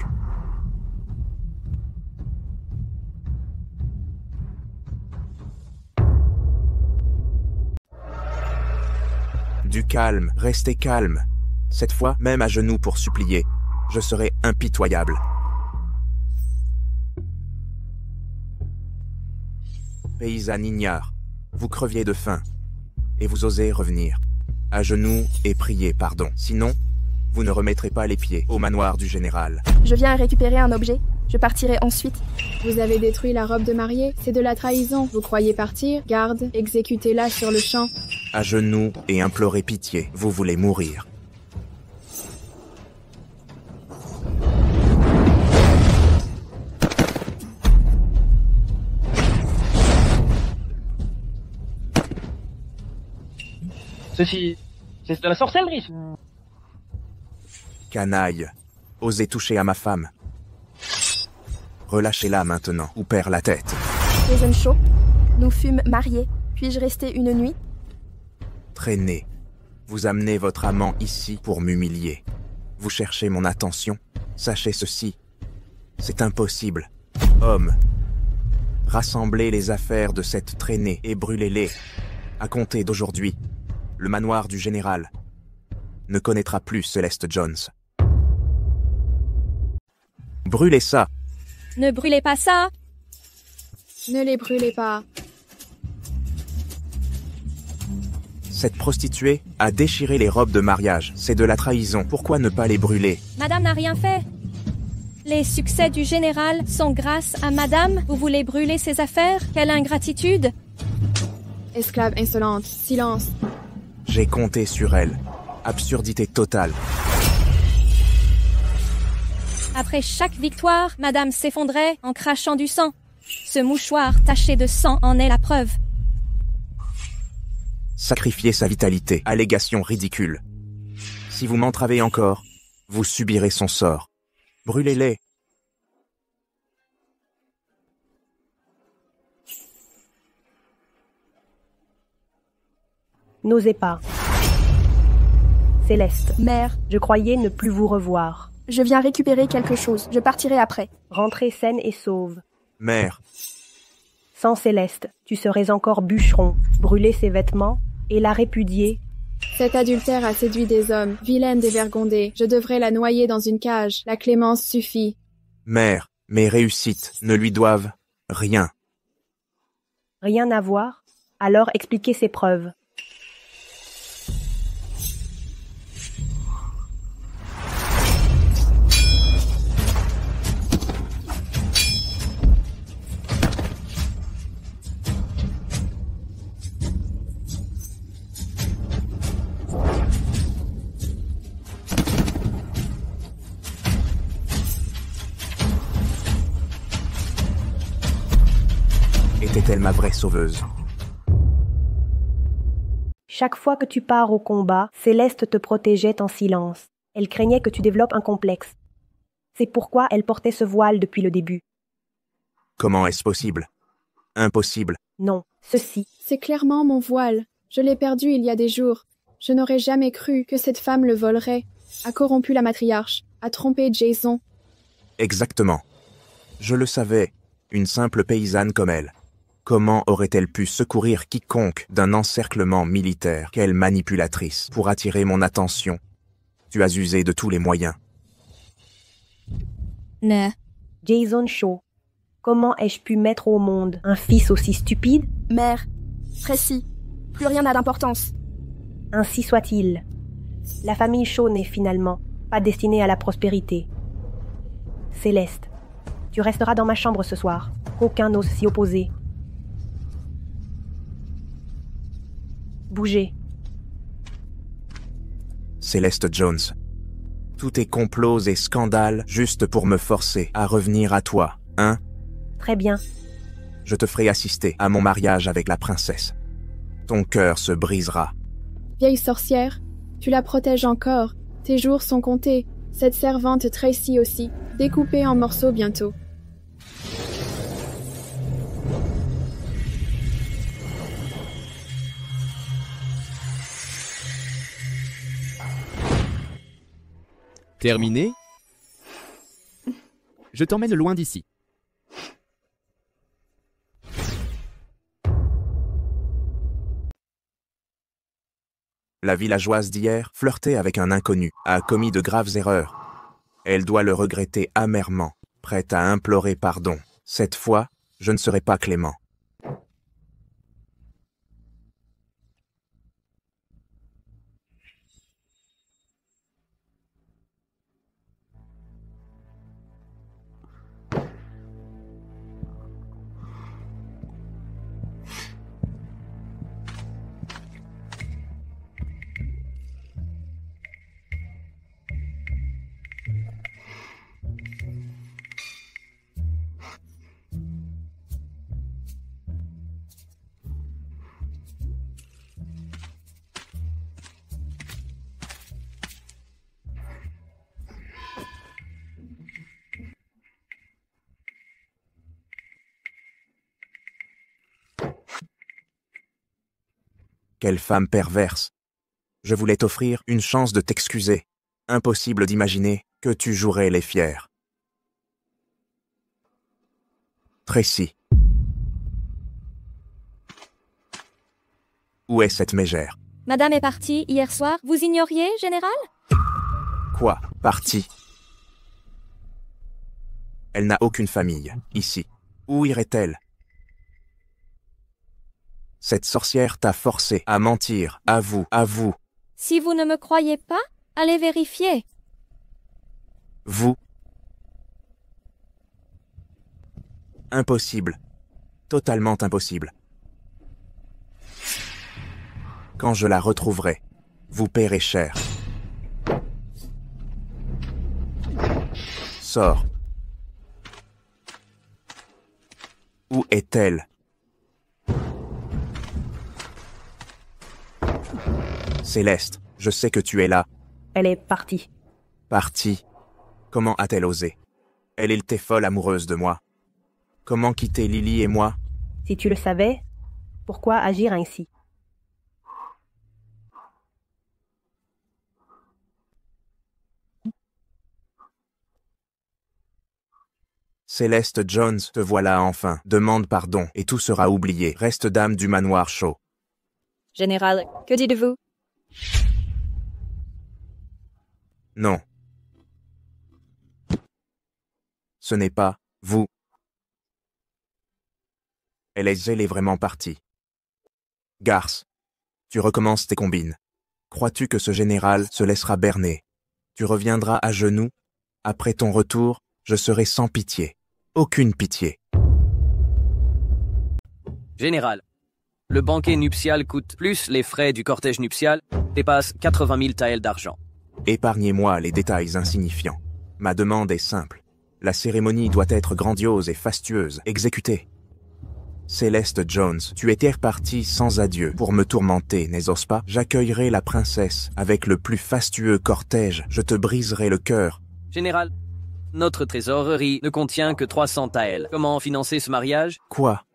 Du calme, restez calme. Cette fois, même à genoux pour supplier, je serai impitoyable. Paysanne ignare, vous creviez de faim, et vous osez revenir. À genoux et prier pardon. Sinon, vous ne remettrez pas les pieds au manoir du général. Je viens récupérer un objet. Je partirai ensuite. Vous avez détruit la robe de mariée, c'est de la trahison. Vous croyez partir? Garde, exécutez-la sur le champ. À genoux et implorez pitié, vous voulez mourir. Ceci, c'est de la sorcellerie. Canaille, osez toucher à ma femme. Relâchez-la maintenant, ou perd la tête. Jason Shaw, nous fûmes mariés. Puis-je rester une nuit? Traînez. Vous amenez votre amant ici pour m'humilier. Vous cherchez mon attention. Sachez ceci. C'est impossible. Homme, rassemblez les affaires de cette traînée et brûlez-les. À compter d'aujourd'hui, le manoir du général ne connaîtra plus Celeste Jones. Brûlez ça. Ne brûlez pas ça. Ne les brûlez pas. Cette prostituée a déchiré les robes de mariage. C'est de la trahison. Pourquoi ne pas les brûler? Madame n'a rien fait. Les succès du général sont grâce à Madame. Vous voulez brûler ses affaires? Quelle ingratitude! Esclave insolente, silence. J'ai compté sur elle. Absurdité totale. Après chaque victoire, Madame s'effondrait en crachant du sang. Ce mouchoir taché de sang en est la preuve. Sacrifier sa vitalité, allégation ridicule. Si vous m'entravez encore, vous subirez son sort. Brûlez-les. N'osez pas. Céleste. Mère. Je croyais ne plus vous revoir. Je viens récupérer quelque chose. Je partirai après. Rentrez saine et sauve. Mère. Sans Céleste, tu serais encore bûcheron, brûler ses vêtements et la répudier. Cet adultère a séduit des hommes, vilaine dévergondée. Je devrais la noyer dans une cage. La clémence suffit. Mère, mes réussites ne lui doivent rien. Rien à voir? Alors expliquez ses preuves. Était-elle ma vraie sauveuse? Chaque fois que tu pars au combat, Céleste te protégeait en silence. Elle craignait que tu développes un complexe. C'est pourquoi elle portait ce voile depuis le début. Comment est-ce possible? Impossible. Non, ceci. C'est clairement mon voile. Je l'ai perdu il y a des jours. Je n'aurais jamais cru que cette femme le volerait. A corrompu la matriarche, a trompé Jason. Exactement. Je le savais, une simple paysanne comme elle. Comment aurait-elle pu secourir quiconque d'un encerclement militaire? Quelle manipulatrice pour attirer mon attention. Tu as usé de tous les moyens. Ne. Jason Shaw, comment ai-je pu mettre au monde un fils aussi stupide? Mère, précis, plus rien n'a d'importance. Ainsi soit-il. La famille Shaw n'est finalement pas destinée à la prospérité. Céleste, tu resteras dans ma chambre ce soir. Aucun n'ose s'y opposer. Bougez. Céleste Jones. Tout est complots et scandales juste pour me forcer à revenir à toi, hein? Très bien. Je te ferai assister à mon mariage avec la princesse. Ton cœur se brisera. Vieille sorcière, tu la protèges encore. Tes jours sont comptés. Cette servante Tracy aussi, découpée en morceaux bientôt. Terminé? Je t'emmène loin d'ici. La villageoise d'hier flirtait avec un inconnu, a commis de graves erreurs. Elle doit le regretter amèrement, prête à implorer pardon. Cette fois, je ne serai pas clément. Quelle femme perverse. Je voulais t'offrir une chance de t'excuser. Impossible d'imaginer que tu jouerais les fiers. Tracy. Où est cette mégère? Madame est partie hier soir. Vous ignoriez, général? Quoi? Partie? Elle n'a aucune famille, ici. Où irait-elle? Cette sorcière t'a forcé à mentir, avoue. Si vous ne me croyez pas, allez vérifier. Vous? Impossible. Totalement impossible. Quand je la retrouverai, vous paierez cher. Sors. Où est-elle? Céleste, je sais que tu es là. Elle est partie. Partie? Comment a-t-elle osé? Elle était folle amoureuse de moi. Comment quitter Lily et moi? Si tu le savais, pourquoi agir ainsi? Céleste Jones, te voilà enfin. Demande pardon et tout sera oublié. Reste dame du manoir Shaw. Général, que dites-vous? Non. Ce n'est pas vous. Elle est vraiment partie. Garce, tu recommences tes combines. Crois-tu que ce général se laissera berner? Tu reviendras à genoux. Après ton retour, je serai sans pitié. Aucune pitié. Général, le banquet nuptial coûte plus les frais du cortège nuptial, dépasse 80 000 taels d'argent. Épargnez-moi les détails insignifiants. Ma demande est simple. La cérémonie doit être grandiose et fastueuse, exécutée. Céleste Jones, tu étais repartie sans adieu pour me tourmenter, n'est-ce pas? J'accueillerai la princesse avec le plus fastueux cortège. Je te briserai le cœur. Général, notre trésorerie ne contient que 300 taels. Comment financer ce mariage? Quoi?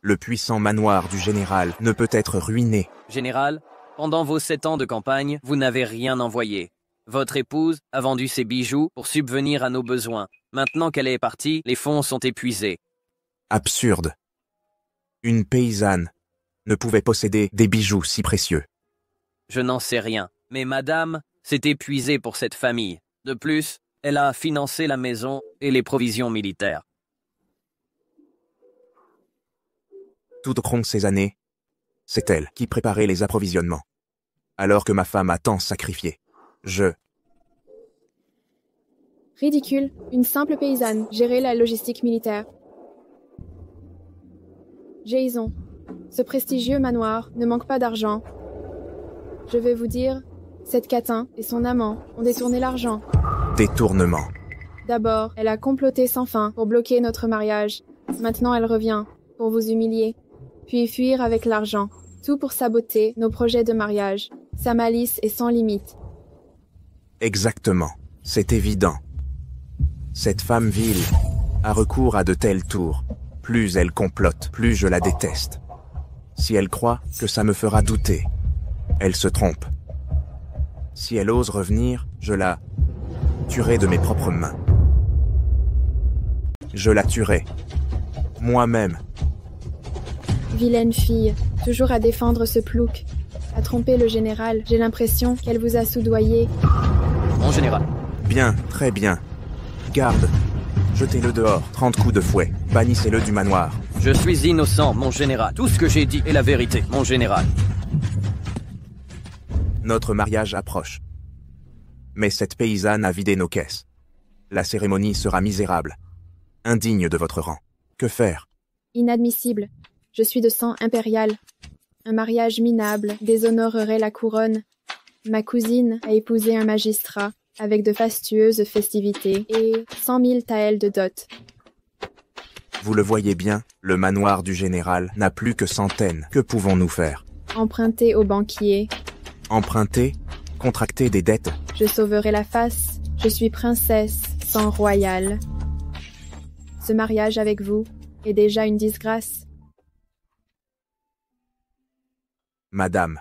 Le puissant manoir du général ne peut être ruiné. Général, pendant vos 7 ans de campagne, vous n'avez rien envoyé. Votre épouse a vendu ses bijoux pour subvenir à nos besoins. Maintenant qu'elle est partie, les fonds sont épuisés. Absurde. Une paysanne ne pouvait posséder des bijoux si précieux. Je n'en sais rien, mais madame s'est épuisée pour cette famille. De plus, elle a financé la maison et les provisions militaires. Tout au long de ces années, c'est elle qui préparait les approvisionnements. Alors que ma femme a tant sacrifié. Ridicule, une simple paysanne gérait la logistique militaire. Jason, ce prestigieux manoir ne manque pas d'argent. Je vais vous dire, cette catin et son amant ont détourné l'argent. Détournement. D'abord, elle a comploté sans fin pour bloquer notre mariage. Maintenant, elle revient pour vous humilier, puis fuir avec l'argent. Tout pour saboter nos projets de mariage. Sa malice est sans limite. Exactement. C'est évident. Cette femme vile a recours à de tels tours. Plus elle complote, plus je la déteste. Si elle croit que ça me fera douter, elle se trompe. Si elle ose revenir, je la tuerai de mes propres mains. Je la tuerai. Moi-même. Vilaine fille, toujours à défendre ce plouc. a trompé le général. J'ai l'impression qu'elle vous a soudoyé. Mon général. Bien, très bien. Garde. Jetez-le dehors, 30 coups de fouet. Bannissez-le du manoir. Je suis innocent, mon général. Tout ce que j'ai dit est la vérité, mon général. Notre mariage approche. Mais cette paysanne a vidé nos caisses. La cérémonie sera misérable. Indigne de votre rang. Que faire? Inadmissible. Je suis de sang impérial. Un mariage minable déshonorerait la couronne. Ma cousine a épousé un magistrat, avec de fastueuses festivités et 100 000 taels de dot. Vous le voyez bien, le manoir du général n'a plus que centaines. Que pouvons-nous faire? Emprunter aux banquiers. Emprunter? Contracter des dettes? Je sauverai la face. Je suis princesse, sang royal. Ce mariage avec vous est déjà une disgrâce. Madame,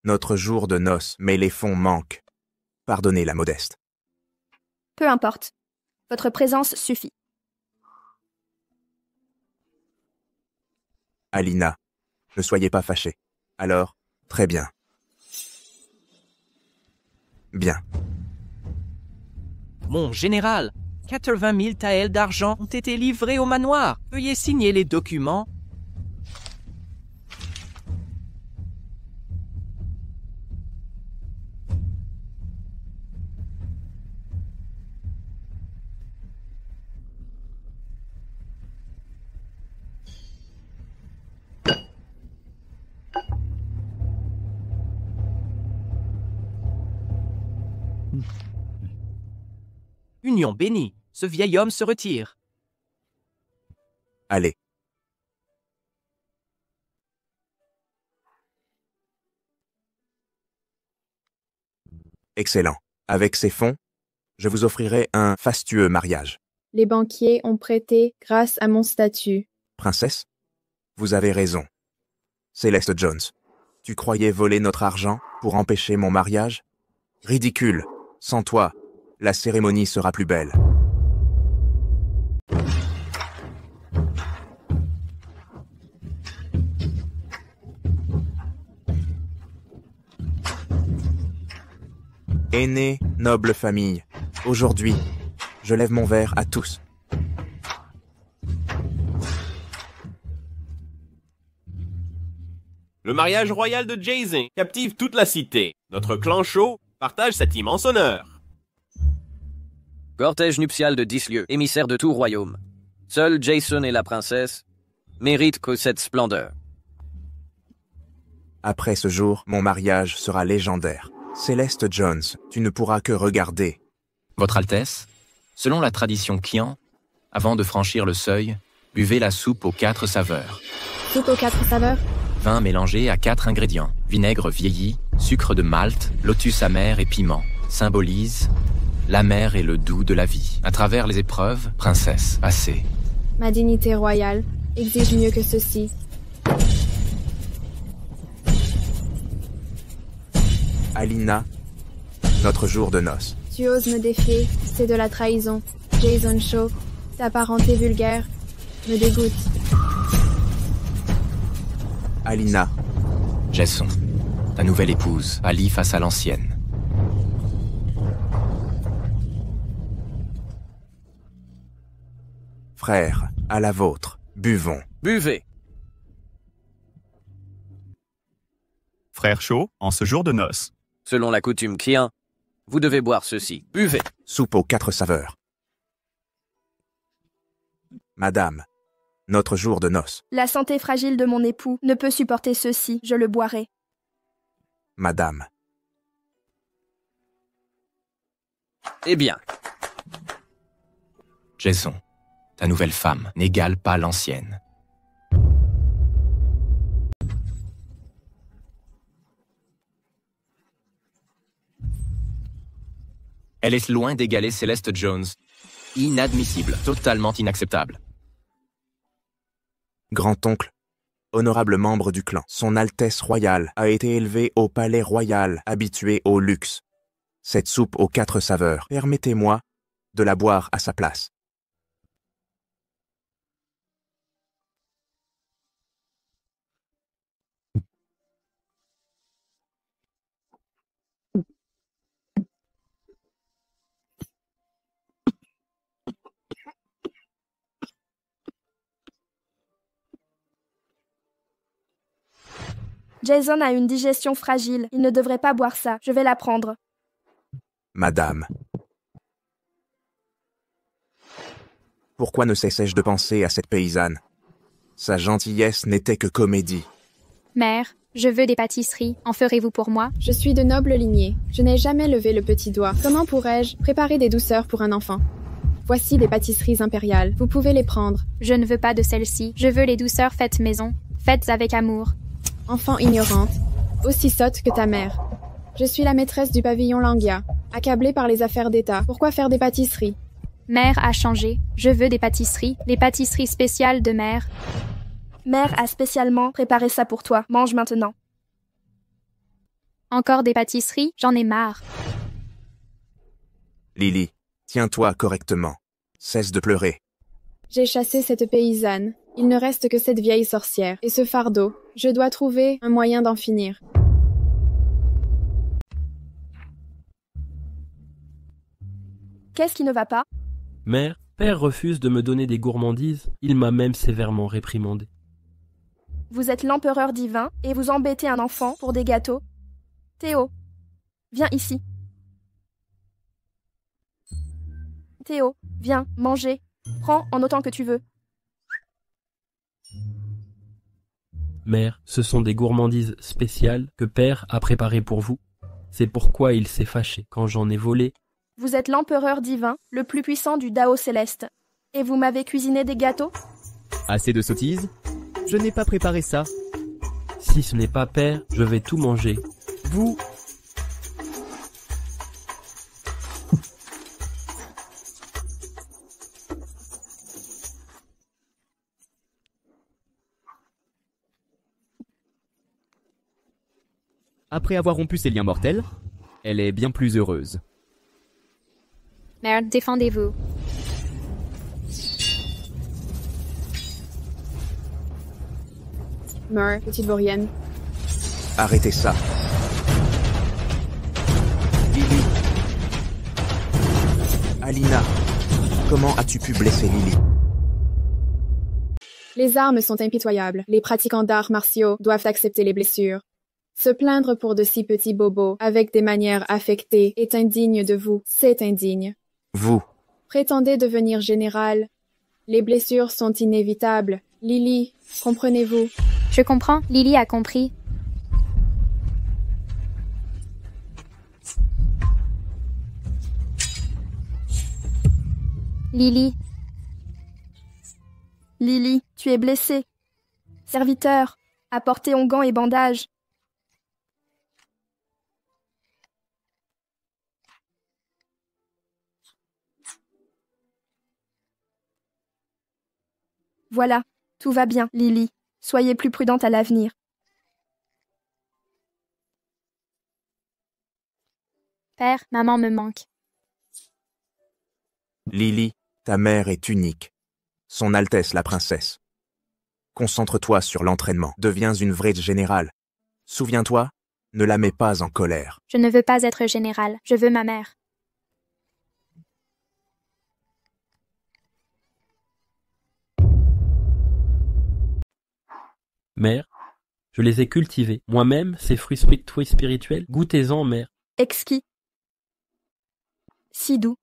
notre jour de noces, mais les fonds manquent. Pardonnez la modeste. Peu importe. Votre présence suffit. Alina, ne soyez pas fâchée. Alors, très bien. Bien. Mon général, 80 000 taels d'argent ont été livrés au manoir. Veuillez signer les documents. Union bénie, ce vieil homme se retire. Allez. Excellent. Avec ces fonds, je vous offrirai un fastueux mariage. Les banquiers ont prêté grâce à mon statut. Princesse, vous avez raison. Céleste Jones, tu croyais voler notre argent pour empêcher mon mariage? Ridicule. Sans toi, la cérémonie sera plus belle. Aînée, noble famille, aujourd'hui, je lève mon verre à tous. Le mariage royal de Jason captive toute la cité. Notre clan Shaw partage cet immense honneur. Cortège nuptial de 10 lieues, émissaire de tout royaume. Seul Jason et la princesse méritent que cette splendeur. Après ce jour, mon mariage sera légendaire. Céleste Jones, tu ne pourras que regarder. Votre Altesse, selon la tradition Kian, avant de franchir le seuil, buvez la soupe aux 4 saveurs. Soupe aux 4 saveurs? Vin mélangé à 4 ingrédients. Vinaigre vieilli, sucre de malt, lotus amer et piment. Symbolise l'amer et le doux de la vie. À travers les épreuves, princesse, passez. Ma dignité royale exige mieux que ceci. Alina, notre jour de noces. Tu oses me défier, c'est de la trahison. Jason Shaw, ta parenté vulgaire, me dégoûte. Alina. Jason, ta nouvelle épouse, allie face à l'ancienne. Frère, à la vôtre, buvons. Buvez. Frère Shaw, en ce jour de noces. Selon la coutume Kian, vous devez boire ceci. Buvez. Soupe aux 4 saveurs. Madame, notre jour de noces. La santé fragile de mon époux ne peut supporter ceci, je le boirai. Madame. Eh bien. Jason, ta nouvelle femme n'égale pas l'ancienne. Elle est loin d'égaler Céleste Jones. Inadmissible, totalement inacceptable. Grand-oncle, honorable membre du clan, son Altesse royale a été élevée au palais royal, habitué au luxe. Cette soupe aux 4 saveurs, permettez-moi de la boire à sa place. Jason a une digestion fragile. Il ne devrait pas boire ça. Je vais la prendre. Madame. Pourquoi ne cessais-je de penser à cette paysanne? Sa gentillesse n'était que comédie. Mère, je veux des pâtisseries. En ferez-vous pour moi? Je suis de noble lignée. Je n'ai jamais levé le petit doigt. Comment pourrais-je préparer des douceurs pour un enfant? Voici des pâtisseries impériales. Vous pouvez les prendre. Je ne veux pas de celles-ci. Je veux les douceurs faites maison. Faites avec amour. Enfant ignorante. Aussi sotte que ta mère. Je suis la maîtresse du pavillon Langia. Accablée par les affaires d'État. Pourquoi faire des pâtisseries? Mère a changé. Je veux des pâtisseries. Les pâtisseries spéciales de mère. Mère a spécialement préparé ça pour toi. Mange maintenant. Encore des pâtisseries? J'en ai marre. Lily, tiens-toi correctement. Cesse de pleurer. J'ai chassé cette paysanne. Il ne reste que cette vieille sorcière. Et ce fardeau. Je dois trouver un moyen d'en finir. Qu'est-ce qui ne va pas? Mère, père refuse de me donner des gourmandises. Il m'a même sévèrement réprimandé. Vous êtes l'empereur divin et vous embêtez un enfant pour des gâteaux. Théo, viens ici. Théo, viens, manger. Prends en autant que tu veux. Mère, ce sont des gourmandises spéciales que père a préparées pour vous. C'est pourquoi il s'est fâché quand j'en ai volé. Vous êtes l'empereur divin, le plus puissant du Dao céleste. Et vous m'avez cuisiné des gâteaux? Assez de sottises? Je n'ai pas préparé ça. Si ce n'est pas père, je vais tout manger. Vous... Après avoir rompu ses liens mortels, elle est bien plus heureuse. Mère, défendez-vous. Meurs, petite vaurienne. Arrêtez ça. Lily. Alina, comment as-tu pu blesser Lily? Les armes sont impitoyables. Les pratiquants d'arts martiaux doivent accepter les blessures. Se plaindre pour de si petits bobos, avec des manières affectées, est indigne de vous. C'est indigne. Vous. Prétendez devenir général. Les blessures sont inévitables. Lily, comprenez-vous? Je comprends. Lily a compris. Lily. Lily, tu es blessée. Serviteur, apportez onguents et bandages. Voilà, tout va bien, Lily. Soyez plus prudente à l'avenir. Père, maman me manque. Lily, ta mère est unique. Son Altesse la princesse. Concentre-toi sur l'entraînement. Deviens une vraie générale. Souviens-toi, ne la mets pas en colère. Je ne veux pas être général. Je veux ma mère. Mère, je les ai cultivés. Moi-même, ces fruits spirituels, goûtez-en, mère. Exquis. Si doux.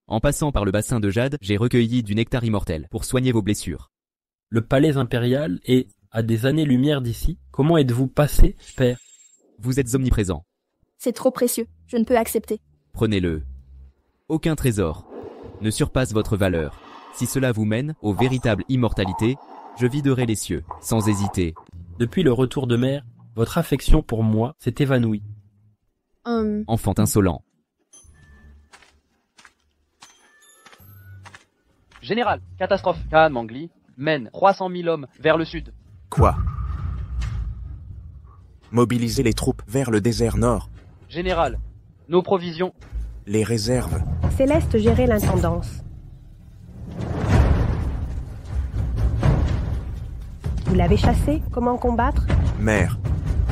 En passant par le bassin de jade, j'ai recueilli du nectar immortel pour soigner vos blessures. Le palais impérial est à des années-lumière d'ici. Comment êtes-vous passé, père? Vous êtes omniprésent. C'est trop précieux. Je ne peux accepter. Prenez-le. Aucun trésor ne surpasse votre valeur. Si cela vous mène aux véritables immortalités, je viderai les cieux, sans hésiter. Depuis le retour de mère, votre affection pour moi s'est évanouie. Enfant insolent. Général, catastrophe. Khan Mangli mène 300 000 hommes vers le sud. Quoi? Mobiliser les troupes vers le désert nord. Général, nos provisions... Les réserves. Céleste gérait l'intendance. Vous l'avez chassé? Comment combattre? Mère,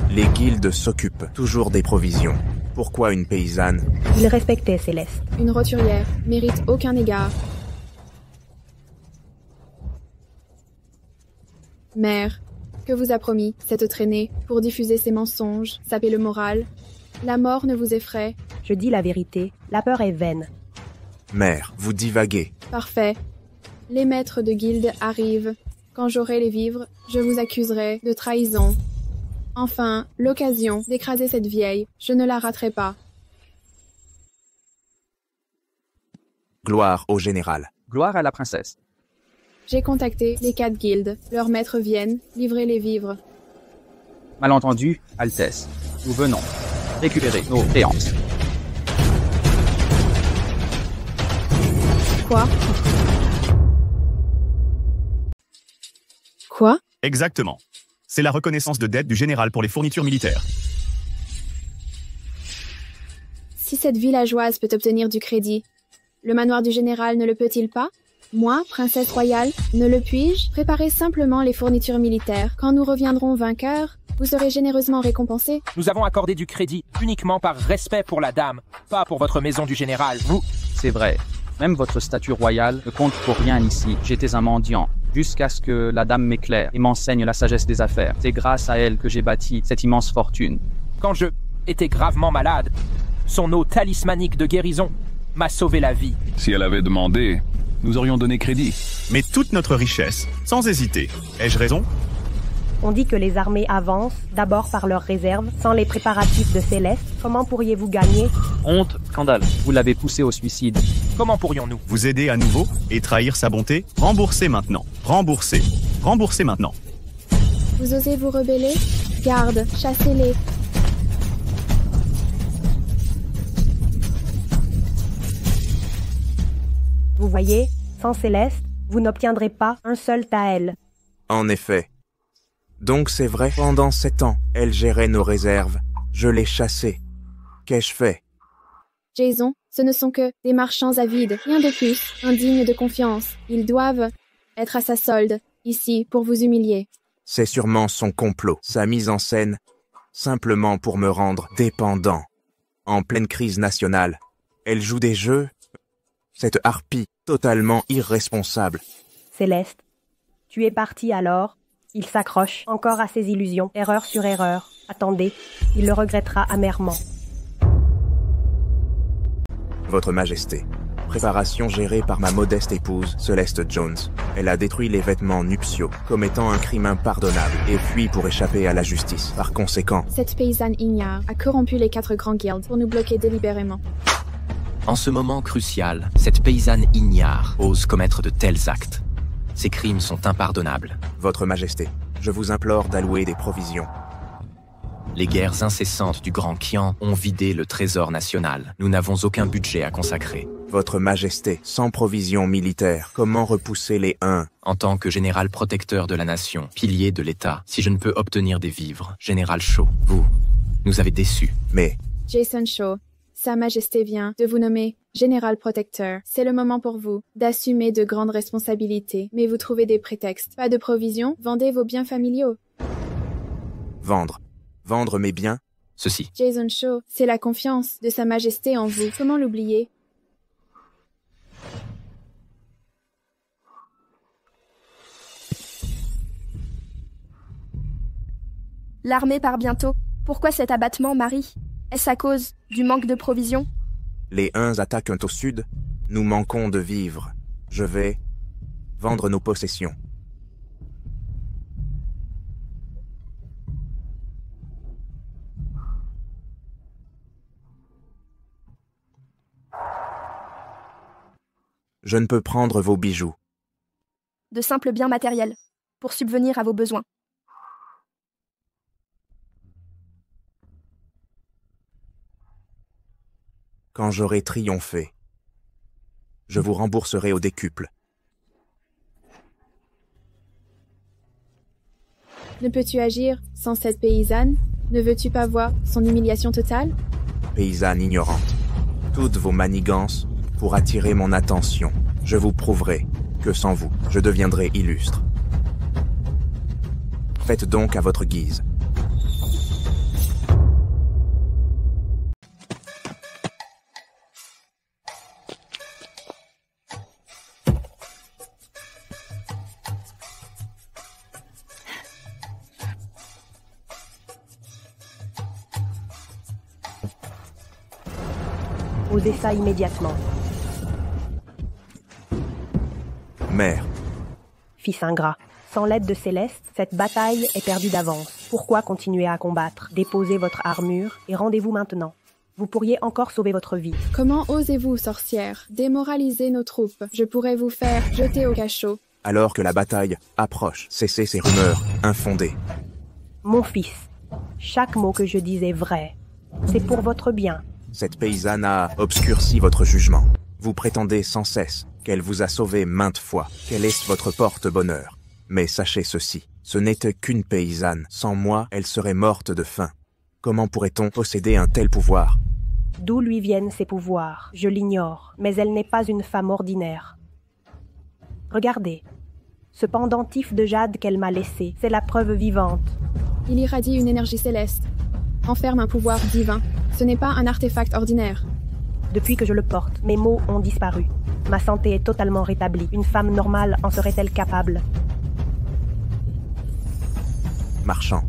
les guildes s'occupent toujours des provisions. Pourquoi une paysanne? Il respectait Céleste. Une roturière mérite aucun égard. Mère, que vous a promis cette traînée pour diffuser ses mensonges, saper le moral? La mort ne vous effraie? Je dis la vérité, la peur est vaine. Mère, vous divaguez. Parfait. Les maîtres de guilde arrivent. Quand j'aurai les vivres, je vous accuserai de trahison. Enfin, l'occasion d'écraser cette vieille, je ne la raterai pas. Gloire au général. Gloire à la princesse. J'ai contacté les 4 guildes. Leurs maîtres viennent livrer les vivres. Malentendu, Altesse. Nous venons récupérer nos créances. Quoi? Quoi? Exactement. C'est la reconnaissance de dette du général pour les fournitures militaires. Si cette villageoise peut obtenir du crédit, le manoir du général ne le peut-il pas? Moi, princesse royale, ne le puis-je? Préparez simplement les fournitures militaires. Quand nous reviendrons vainqueurs, vous serez généreusement récompensés. Nous avons accordé du crédit uniquement par respect pour la dame, pas pour votre maison du général. Vous... C'est vrai. Même votre statut royal ne compte pour rien ici. J'étais un mendiant, jusqu'à ce que la dame m'éclaire et m'enseigne la sagesse des affaires. C'est grâce à elle que j'ai bâti cette immense fortune. Quand je étais gravement malade, son eau talismanique de guérison m'a sauvé la vie. Si elle avait demandé, nous aurions donné crédit. Mais toute notre richesse, sans hésiter. Ai-je raison? On dit que les armées avancent, d'abord par leurs réserves, sans les préparatifs de Céleste. Comment pourriez-vous gagner? Honte, scandale. Vous l'avez poussé au suicide. Comment pourrions-nous vous aider à nouveau et trahir sa bonté? Remboursez maintenant. Remboursez. Remboursez maintenant. Vous osez vous rebeller? Garde, chassez-les. Vous voyez, sans Céleste, vous n'obtiendrez pas un seul Taël. En effet. Donc c'est vrai, pendant 7 ans, elle gérait nos réserves. Je l'ai chassée. Qu'ai-je fait? Jason, ce ne sont que des marchands avides, rien de plus, indignes de confiance. Ils doivent être à sa solde, ici, pour vous humilier. C'est sûrement son complot, sa mise en scène, simplement pour me rendre dépendant. En pleine crise nationale, elle joue des jeux. Cette harpie, totalement irresponsable. Céleste, tu es parti alors. Il s'accroche encore à ses illusions, erreur sur erreur. Attendez, il le regrettera amèrement. Votre Majesté, préparation gérée par ma modeste épouse, Celeste Jones. Elle a détruit les vêtements nuptiaux, commettant un crime impardonnable, et fui pour échapper à la justice. Par conséquent, cette paysanne ignare a corrompu les 4 grands guildes pour nous bloquer délibérément. En ce moment crucial, cette paysanne ignare ose commettre de tels actes. Ces crimes sont impardonnables. Votre Majesté, je vous implore d'allouer des provisions. Les guerres incessantes du Grand Qian ont vidé le trésor national. Nous n'avons aucun budget à consacrer. Votre Majesté, sans provisions militaires, comment repousser les Huns? En tant que général protecteur de la nation, pilier de l'État, si je ne peux obtenir des vivres, général Shaw, vous nous avez déçus. Mais... Jason Shaw, Sa Majesté vient de vous nommer Général Protecteur. C'est le moment pour vous d'assumer de grandes responsabilités. Mais vous trouvez des prétextes. Pas de provisions, vendez vos biens familiaux. Vendre. Vendre mes biens? Ceci. Jason Shaw, c'est la confiance de Sa Majesté en vous. Comment l'oublier? L'armée part bientôt. Pourquoi cet abattement, Marie? Est-ce à cause du manque de provisions? Les Huns attaquent au sud. Nous manquons de vivres. Je vais vendre nos possessions. Je ne peux prendre vos bijoux. De simples biens matériels, pour subvenir à vos besoins. Quand j'aurai triomphé, je vous rembourserai au décuple. Ne peux-tu agir sans cette paysanne? Ne veux-tu pas voir son humiliation totale? Paysanne ignorante, toutes vos manigances pour attirer mon attention. Je vous prouverai que sans vous, je deviendrai illustre. Faites donc à votre guise. Osez ça immédiatement. Mère, Fils ingrat, sans l'aide de Céleste, cette bataille est perdue d'avance. Pourquoi continuer à combattre? Déposez votre armure et rendez-vous maintenant. Vous pourriez encore sauver votre vie. Comment osez-vous, sorcière, démoraliser nos troupes? Je pourrais vous faire jeter au cachot. alors que la bataille approche, cessez ces rumeurs infondées. Mon fils, chaque mot que je dis est vrai. C'est pour votre bien. Cette paysanne a obscurci votre jugement. Vous prétendez sans cesse qu'elle vous a sauvé maintes fois, qu'elle est votre porte-bonheur. Mais sachez ceci, ce n'était qu'une paysanne. Sans moi, elle serait morte de faim. Comment pourrait-on posséder un tel pouvoir? D'où lui viennent ces pouvoirs? Je l'ignore, mais elle n'est pas une femme ordinaire. Regardez, ce pendentif de jade qu'elle m'a laissé, c'est la preuve vivante. Il irradie une énergie céleste, enferme un pouvoir divin. Ce n'est pas un artefact ordinaire. Depuis que je le porte, mes maux ont disparu. Ma santé est totalement rétablie. Une femme normale en serait-elle capable? Marchand,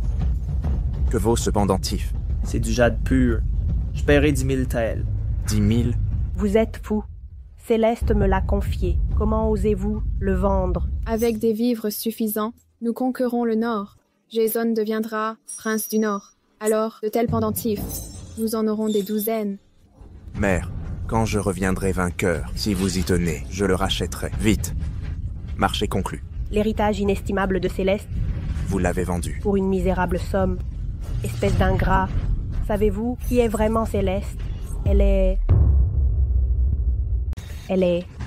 que vaut ce pendentif? C'est du jade pur. Je paierai 10 000 taels. 10 000? Vous êtes fou. Céleste me l'a confié. Comment osez-vous le vendre? Avec des vivres suffisants, nous conquerrons le Nord. Jason deviendra prince du Nord. Alors, de tels pendentifs, nous en aurons des douzaines. Mère, quand je reviendrai vainqueur, si vous y tenez, je le rachèterai. Vite. Marché conclu. L'héritage inestimable de Céleste? Vous l'avez vendu. Pour une misérable somme. Espèce d'ingrat. Savez-vous qui est vraiment Céleste? Elle est...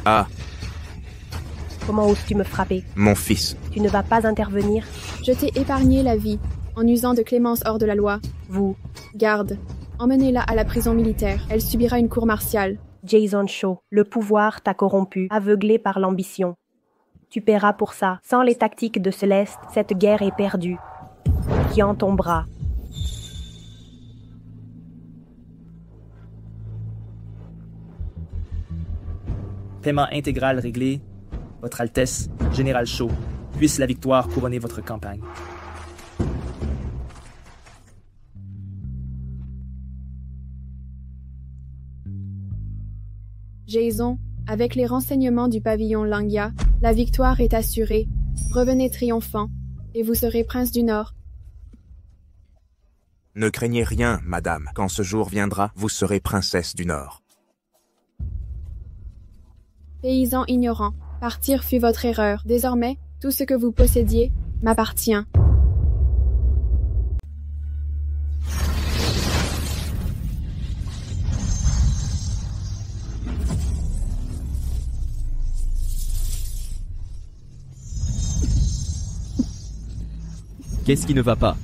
Ah, Comment oses-tu me frapper? mon fils. Tu ne vas pas intervenir? Je t'ai épargné la vie, en usant de clémence hors de la loi. Vous, Garde, emmenez-la à la prison militaire. Elle subira une cour martiale. Jason Shaw, le pouvoir t'a corrompu, aveuglé par l'ambition. Tu paieras pour ça. Sans les tactiques de Céleste, cette guerre est perdue. Tiens ton bras. Paiement intégral réglé. Votre Altesse, Général Shaw, puisse la victoire couronner votre campagne. Jason, avec les renseignements du pavillon Langia, la victoire est assurée. Revenez triomphant, et vous serez prince du Nord. Ne craignez rien, madame. Quand ce jour viendra, vous serez princesse du Nord. Paysans ignorants, partir fut votre erreur. Désormais, tout ce que vous possédiez m'appartient. Qu'est-ce qui ne va pas?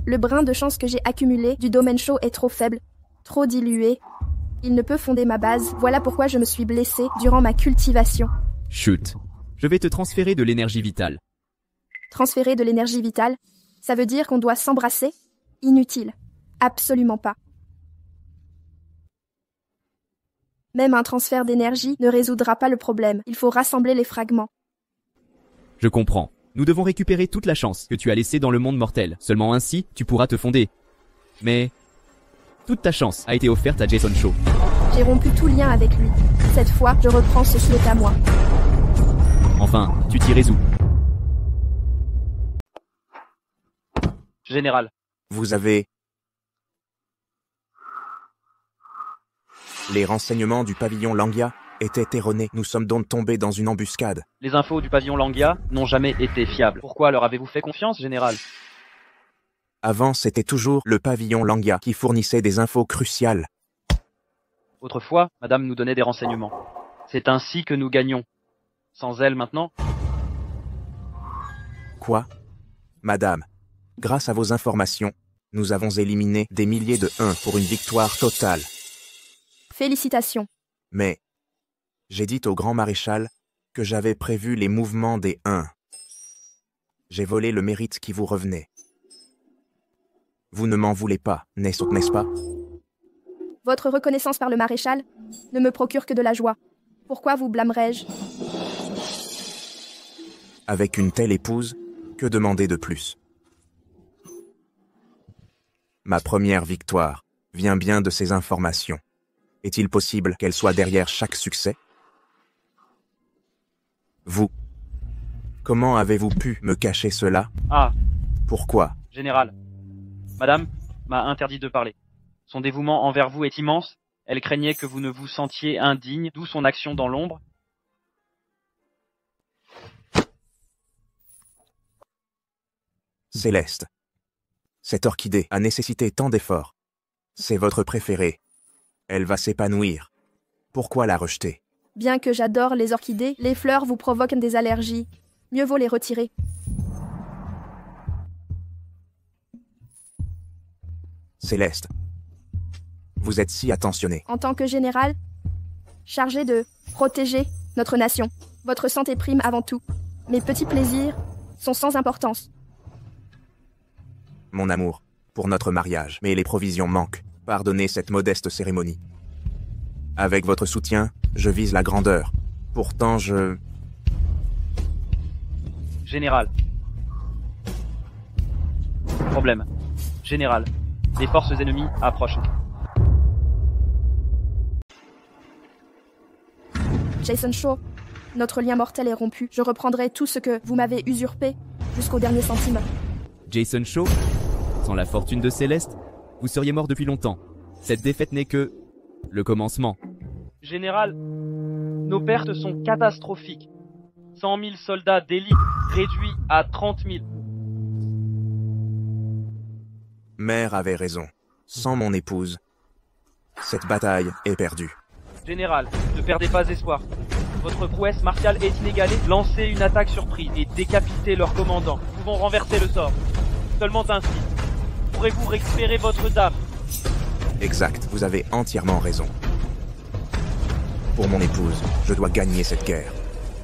Le brin de chance que j'ai accumulé du domaine chaud est trop faible, trop dilué. Il ne peut fonder ma base, voilà pourquoi je me suis blessée durant ma cultivation. Chut. Je vais te transférer de l'énergie vitale. Transférer de l'énergie vitale, ça veut dire qu'on doit s'embrasser? Inutile. Absolument pas. Même un transfert d'énergie ne résoudra pas le problème. Il faut rassembler les fragments. Je comprends. Nous devons récupérer toute la chance que tu as laissée dans le monde mortel. Seulement ainsi, tu pourras te fonder. Mais toute ta chance a été offerte à Jason Shaw. J'ai rompu tout lien avec lui. Cette fois, je reprends ce qui est à moi. Enfin, tu t'y résous. Général. Vous avez... Les renseignements du pavillon Langia étaient erronés. Nous sommes donc tombés dans une embuscade. Les infos du pavillon Langia n'ont jamais été fiables. Pourquoi leur avez-vous fait confiance, Général? Avant, c'était toujours le pavillon Langia qui fournissait des infos cruciales. Autrefois, Madame nous donnait des renseignements. C'est ainsi que nous gagnons. Sans elle maintenant? Quoi? Madame, grâce à vos informations, nous avons éliminé des milliers de 1 pour une victoire totale. Félicitations. Mais j'ai dit au grand maréchal que j'avais prévu les mouvements des 1. J'ai volé le mérite qui vous revenait. Vous ne m'en voulez pas, n'est-ce pas? Votre reconnaissance par le maréchal ne me procure que de la joie. Pourquoi vous blâmerais-je? Avec une telle épouse, Que demander de plus? Ma première victoire vient bien de ces informations. Est-il possible qu'elle soit derrière chaque succès? Vous, comment avez-vous pu me cacher cela? Ah, Pourquoi? général. Madame m'a interdit de parler. Son dévouement envers vous est immense. Elle craignait que vous ne vous sentiez indigne, d'où son action dans l'ombre. Céleste. Cette orchidée a nécessité tant d'efforts. C'est votre préférée. Elle va s'épanouir. Pourquoi la rejeter? Bien que j'adore les orchidées, les fleurs vous provoquent des allergies. Mieux vaut les retirer. Céleste. Vous êtes si attentionnée. En tant que général, chargé de protéger notre nation, votre santé prime avant tout. Mes petits plaisirs sont sans importance. Mon amour, pour notre mariage, mais les provisions manquent. Pardonnez cette modeste cérémonie. Avec votre soutien, je vise la grandeur. Pourtant, je... Général. Problème. Général. Les forces ennemies approchent. Jason Shaw, notre lien mortel est rompu. Je reprendrai tout ce que vous m'avez usurpé jusqu'au dernier centime. Jason Shaw, sans la fortune de Céleste, vous seriez mort depuis longtemps. Cette défaite n'est que le commencement. Général, nos pertes sont catastrophiques. 100 000 soldats d'élite réduits à 30 000. Mère avait raison. Sans mon épouse, cette bataille est perdue. Général, ne perdez pas espoir. Votre prouesse martiale est inégalée. Lancez une attaque surprise et décapitez leur commandant. Nous pouvons renverser le sort. Seulement ainsi pourrez-vous récupérer votre dame. Exact, vous avez entièrement raison. Pour mon épouse, je dois gagner cette guerre.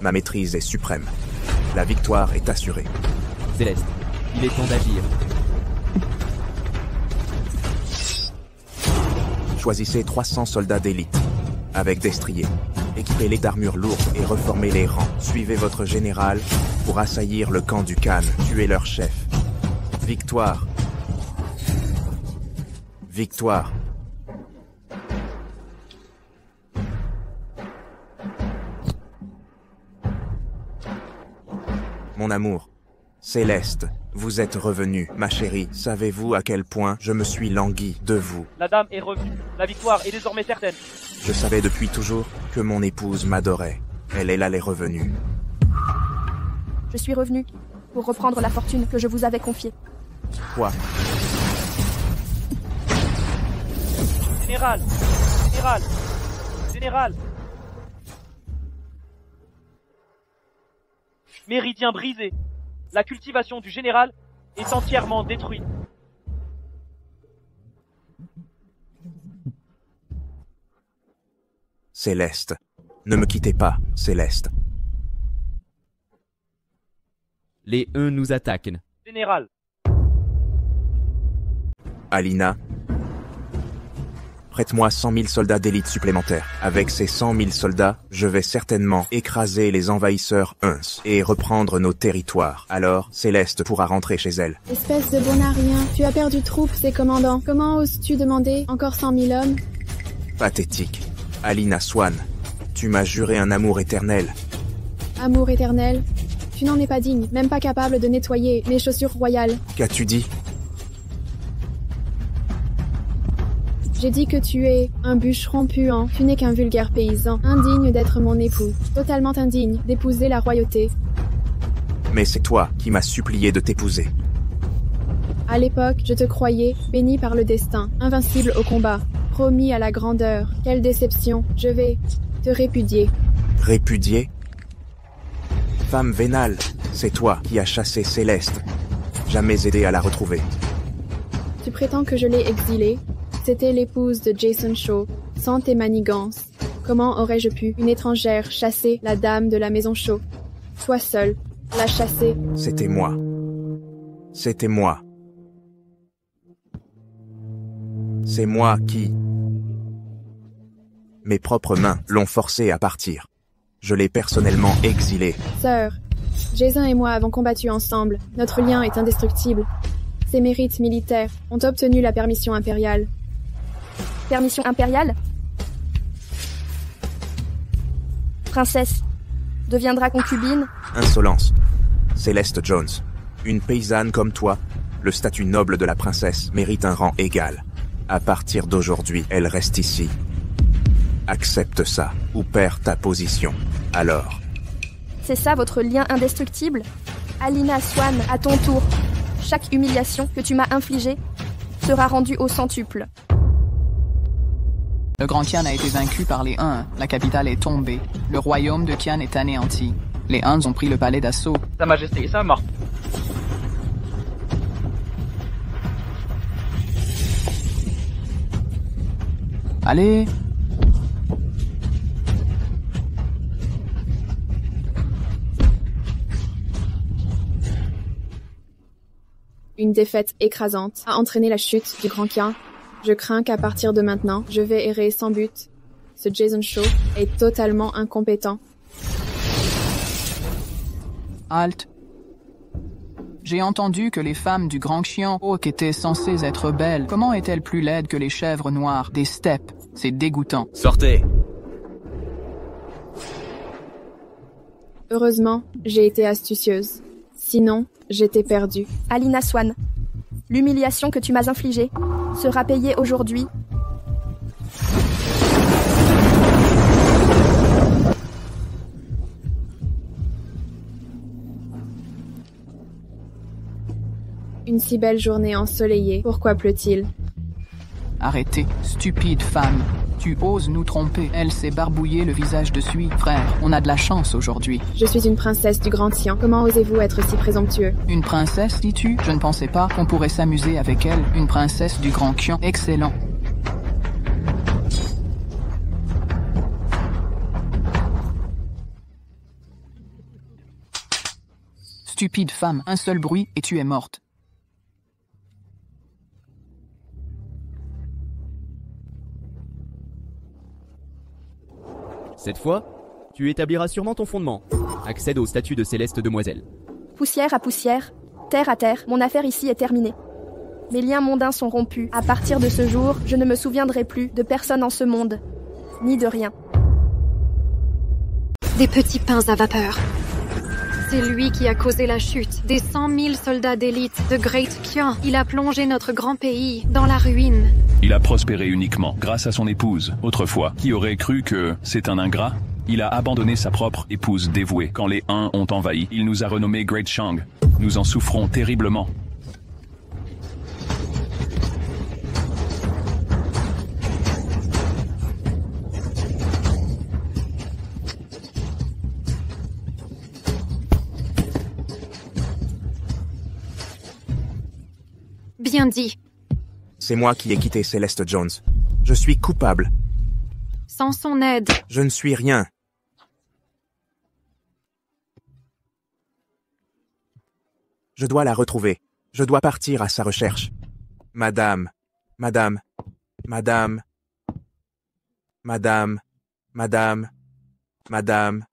Ma maîtrise est suprême. La victoire est assurée. Céleste, il est temps d'agir. Choisissez 300 soldats d'élite, avec destriers. Équipez-les d'armures lourdes et reformez les rangs. Suivez votre général pour assaillir le camp du Khan. Tuez leur chef. Victoire. Victoire. Mon amour, Céleste, vous êtes revenue, ma chérie. Savez-vous à quel point je me suis langui de vous? La dame est revenue. La victoire est désormais certaine. Je savais depuis toujours que mon épouse m'adorait. Elle est là les revenus. Je suis revenu pour reprendre la fortune que je vous avais confiée. Quoi? Général! Général! Général! Méridien brisé. La cultivation du général est entièrement détruite. Céleste. Ne me quittez pas, Céleste. Les nous attaquent. Général. Alina, prête-moi 100 000 soldats d'élite supplémentaires. Avec ces 100 000 soldats, je vais certainement écraser les envahisseurs Huns et reprendre nos territoires. Alors, Céleste pourra rentrer chez elle. Espèce de bonarien, tu as perdu troupes, ses commandants. Comment oses-tu demander encore 100 000 hommes? Pathétique. Alina Swan, tu m'as juré un amour éternel. Amour éternel? Tu n'en es pas digne, même pas capable de nettoyer mes chaussures royales. Qu'as-tu dit? J'ai dit que tu es un bûcheron puant, tu n'es qu'un vulgaire paysan, indigne d'être mon époux, totalement indigne d'épouser la royauté. Mais c'est toi qui m'as supplié de t'épouser. À l'époque, je te croyais, béni par le destin, invincible au combat, promis à la grandeur. Quelle déception, je vais te répudier. Répudier? Femme vénale, c'est toi qui as chassé Céleste. Jamais aidé à la retrouver. Tu prétends que je l'ai exilée? C'était l'épouse de Jason Shaw, sans tes manigances. Comment aurais-je pu, une étrangère, chasser la dame de la maison Shaw? Toi seul, la chasser. C'était moi. C'était moi. C'est moi qui... Mes propres mains l'ont forcé à partir. Je l'ai personnellement exilé. Sœur, Jason et moi avons combattu ensemble. Notre lien est indestructible. Ses mérites militaires ont obtenu la permission impériale. Permission impériale? Princesse deviendra concubine? Insolence. Céleste Jones. Une paysanne comme toi, le statut noble de la princesse mérite un rang égal. À partir d'aujourd'hui, elle reste ici. Accepte ça, ou perds ta position. Alors. C'est ça votre lien indestructible? Alina Swan, à ton tour. Chaque humiliation que tu m'as infligée sera rendue au centuple. Le Grand Kian a été vaincu par les Huns. La capitale est tombée. Le royaume de Kian est anéanti. Les Huns ont pris le palais d'assaut. Sa Majesté, ça mort. Allez! Une défaite écrasante a entraîné la chute du Grand Kian. Je crains qu'à partir de maintenant, je vais errer sans but. Ce Jason Shaw est totalement incompétent. Halt. J'ai entendu que les femmes du Grand Kian Oak étaient censées être belles. Comment est-elle plus laide que les chèvres noires des steppes? C'est dégoûtant. Sortez! Heureusement, j'ai été astucieuse. Sinon, j'étais perdue. Alina Swan, l'humiliation que tu m'as infligée sera payée aujourd'hui. Une si belle journée ensoleillée, pourquoi pleut-il? Arrêtez, stupide femme. Tu oses nous tromper. Elle s'est barbouillé le visage de suie. Frère, on a de la chance aujourd'hui. Je suis une princesse du Grand Kian. Comment osez-vous être si présomptueux? Une princesse, dis-tu? Je ne pensais pas qu'on pourrait s'amuser avec elle. Une princesse du Grand Kian. Excellent. Stupide femme, un seul bruit et tu es morte. Cette fois, tu établiras sûrement ton fondement. Accède au statut de céleste demoiselle. Poussière à poussière, terre à terre, mon affaire ici est terminée. Mes liens mondains sont rompus. À partir de ce jour, je ne me souviendrai plus de personne en ce monde, ni de rien. Des petits pains à vapeur. C'est lui qui a causé la chute des 100 000 soldats d'élite de Great Kian. Il a plongé notre grand pays dans la ruine. Il a prospéré uniquement grâce à son épouse. Autrefois, qui aurait cru que c'est un ingrat? Il a abandonné sa propre épouse dévouée. Quand les Huns ont envahi, il nous a renommé Great Shang. Nous en souffrons terriblement. Bien dit. C'est moi qui ai quitté Céleste Jones. Je suis coupable. Sans son aide. Je ne suis rien. Je dois la retrouver. Je dois partir à sa recherche. Madame, madame, madame, madame, madame, madame.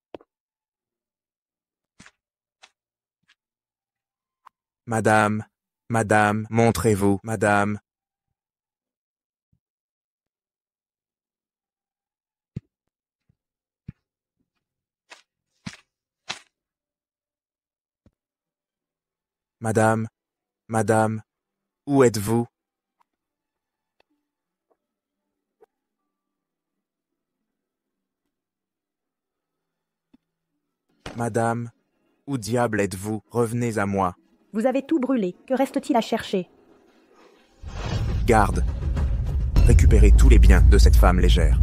Madame, madame, montrez-vous, madame. Madame, madame, où êtes-vous? Madame, où diable êtes-vous? Revenez à moi. Vous avez tout brûlé. Que reste-t-il à chercher? Garde. Récupérez tous les biens de cette femme légère.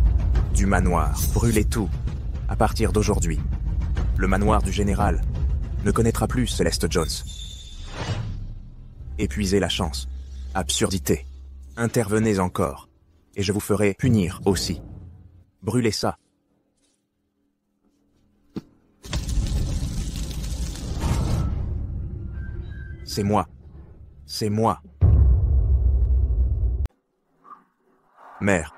Du manoir. Brûlez tout. À partir d'aujourd'hui. Le manoir du général ne connaîtra plus Céleste Jones. Épuisez la chance. Absurdité. Intervenez encore. Et je vous ferai punir aussi. Brûlez ça. C'est moi. C'est moi. Mère,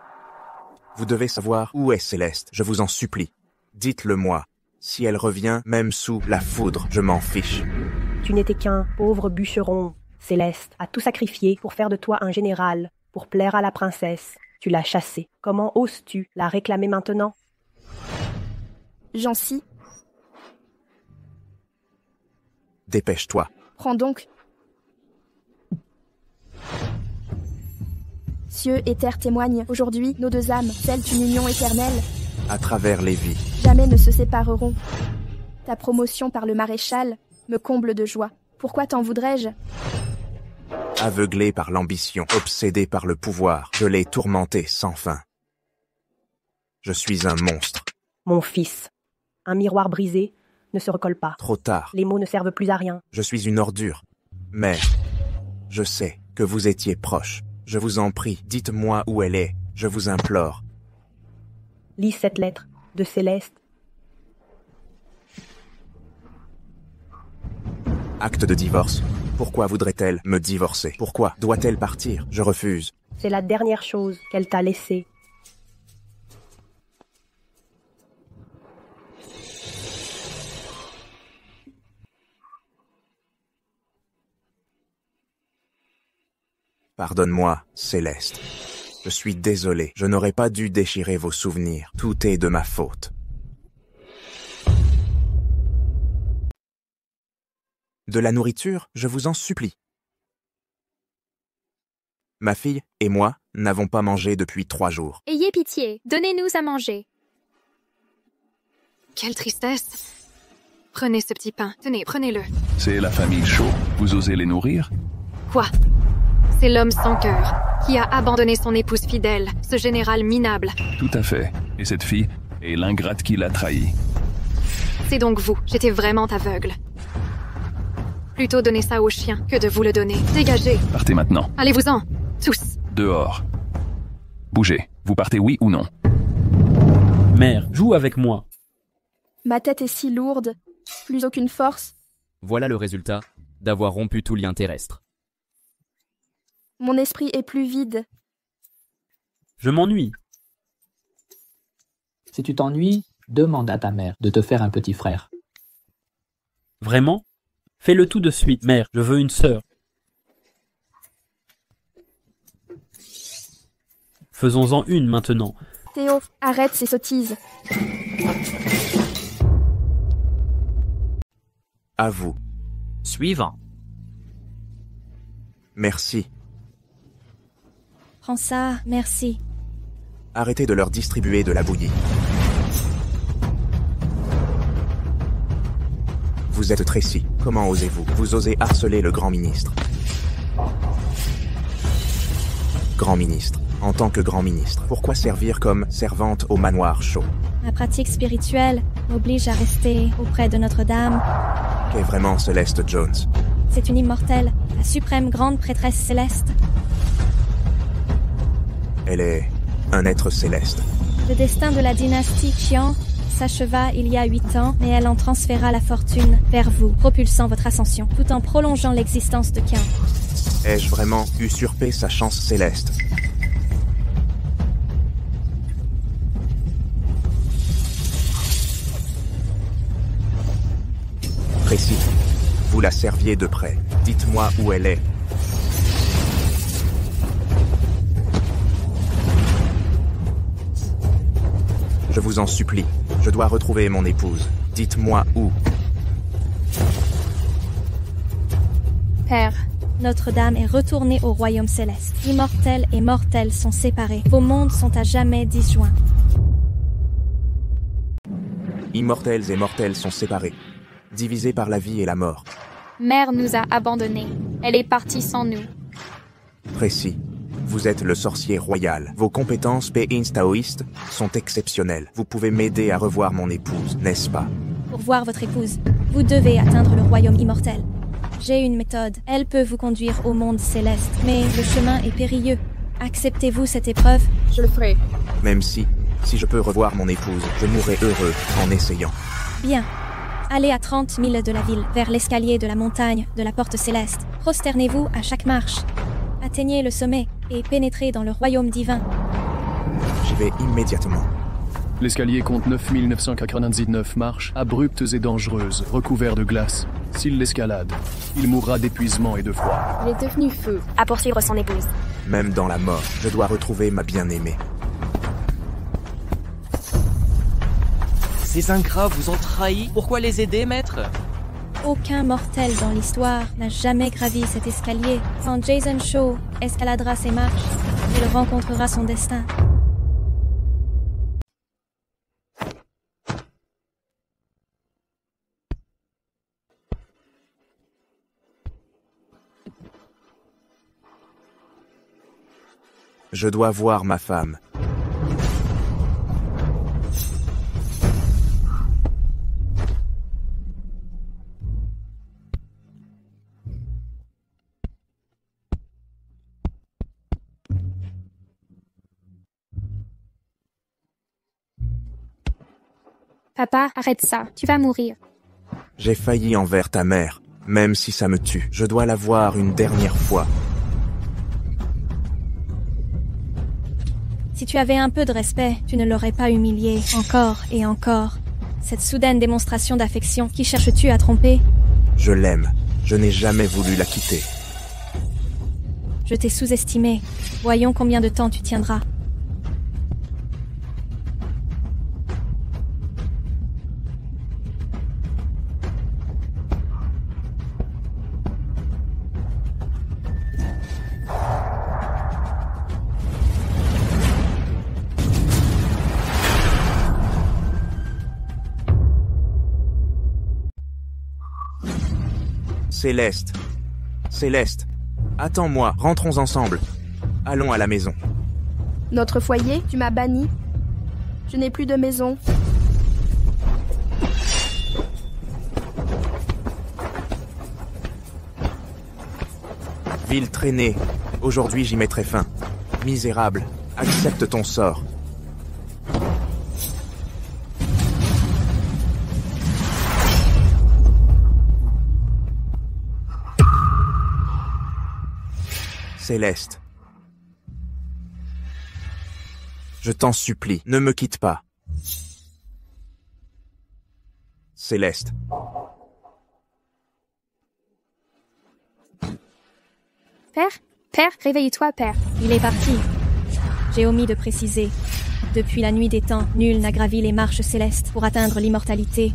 vous devez savoir où est Céleste, je vous en supplie. Dites-le moi. Si elle revient, même sous la foudre, je m'en fiche. Tu n'étais qu'un pauvre bûcheron, Céleste, à tout sacrifier pour faire de toi un général, pour plaire à la princesse. Tu l'as chassée. Comment oses-tu la réclamer maintenant? Jancy, Dépêche-toi. prends donc. Cieux et terre témoignent, aujourd'hui, nos deux âmes scellent une union éternelle. À travers les vies. Jamais ne se sépareront. Ta promotion par le maréchal me comble de joie. Pourquoi t'en voudrais-je? Aveuglé par l'ambition, obsédé par le pouvoir, je l'ai tourmenté sans fin. Je suis un monstre. Mon fils, un miroir brisé ne se recolle pas. Trop tard. Les mots ne servent plus à rien. Je suis une ordure. Mais je sais que vous étiez proche. Je vous en prie, dites-moi où elle est. Je vous implore. Lis cette lettre de Céleste. Acte de divorce. Pourquoi voudrait-elle me divorcer? Pourquoi doit-elle partir? Je refuse. C'est la dernière chose qu'elle t'a laissée. Pardonne-moi, Céleste. Je suis désolé, je n'aurais pas dû déchirer vos souvenirs. Tout est de ma faute. De la nourriture, je vous en supplie. Ma fille et moi n'avons pas mangé depuis 3 jours. Ayez pitié, donnez-nous à manger. Quelle tristesse. Prenez ce petit pain. Tenez, prenez-le. C'est la famille Shaw. Vous osez les nourrir? Quoi? C'est l'homme sans cœur, qui a abandonné son épouse fidèle, ce général minable. Tout à fait. Et cette fille est l'ingrate qui l'a trahi. C'est donc vous. J'étais vraiment aveugle. Plutôt donner ça aux chiens que de vous le donner. Dégagez. Partez maintenant. Allez-vous-en, tous. Dehors. Bougez. Vous partez oui ou non? Mère, joue avec moi. Ma tête est si lourde, plus aucune force. Voilà le résultat d'avoir rompu tout lien terrestre. Mon esprit est plus vide. Je m'ennuie. Si tu t'ennuies, demande à ta mère de te faire un petit frère. Vraiment? Fais-le tout de suite, mère, je veux une sœur. Faisons-en une maintenant. Théo, arrête ces sottises. À vous. Suivant. Merci. Prends ça, merci. Arrêtez de leur distribuer de la bouillie. Vous êtes Tracy. Comment osez-vous? Vous osez harceler le grand ministre. Grand ministre. En tant que grand ministre, pourquoi servir comme servante au manoir Shaw? Ma pratique spirituelle m'oblige à rester auprès de Notre-Dame. Qu'est vraiment Celeste Jones? C'est une immortelle, la suprême grande prêtresse céleste. Elle est un être céleste. Le destin de la dynastie Qian s'acheva il y a 8 ans, mais elle en transféra la fortune vers vous, propulsant votre ascension, tout en prolongeant l'existence de Qian. Ai-je vraiment usurpé sa chance céleste? Tracy, vous la serviez de près. Dites-moi où elle est. Je vous en supplie, je dois retrouver mon épouse. Dites-moi où. Père, Notre-Dame est retournée au royaume céleste. Immortels et mortels sont séparés. Vos mondes sont à jamais disjoints. Immortels et mortels sont séparés, divisés par la vie et la mort. Mère nous a abandonnés. Elle est partie sans nous. Tracy, vous êtes le sorcier royal. Vos compétences taoïstes sont exceptionnelles. Vous pouvez m'aider à revoir mon épouse, n'est-ce pas? Pour voir votre épouse, vous devez atteindre le royaume immortel. J'ai une méthode. Elle peut vous conduire au monde céleste. Mais le chemin est périlleux. Acceptez-vous cette épreuve? Je le ferai. Même si je peux revoir mon épouse, je mourrai heureux en essayant. Bien. Allez à 30 000 de la ville, vers l'escalier de la montagne de la porte céleste. Prosternez-vous à chaque marche. Atteignez le sommet et pénétrez dans le royaume divin. J'y vais immédiatement. L'escalier compte 9999 marches, abruptes et dangereuses, recouvertes de glace. S'il l'escalade, il mourra d'épuisement et de froid. Il est devenu fou. À poursuivre son épouse. Même dans la mort, je dois retrouver ma bien-aimée. Ces ingrats vous ont trahi. Pourquoi les aider, maître? Aucun mortel dans l'histoire n'a jamais gravi cet escalier. Quand Jason Shaw escaladera ces marches, il rencontrera son destin. Je dois voir ma femme. Papa, arrête ça, tu vas mourir. J'ai failli envers ta mère, même si ça me tue. Je dois la voir une dernière fois. Si tu avais un peu de respect, tu ne l'aurais pas humiliée encore et encore. Cette soudaine démonstration d'affection, qui cherches-tu à tromper? Je l'aime. Je n'ai jamais voulu la quitter. Je t'ai sous-estimé. Voyons combien de temps tu tiendras. Céleste. Céleste. Attends-moi, rentrons ensemble. Allons à la maison. Notre foyer, tu m'as banni. Je n'ai plus de maison. Ville traînée. Aujourd'hui, j'y mettrai fin. Misérable, accepte ton sort. Céleste. Je t'en supplie, ne me quitte pas. Céleste. Père? Père, réveille-toi, père. Il est parti. J'ai omis de préciser. Depuis la nuit des temps, nul n'a gravi les marches célestes pour atteindre l'immortalité.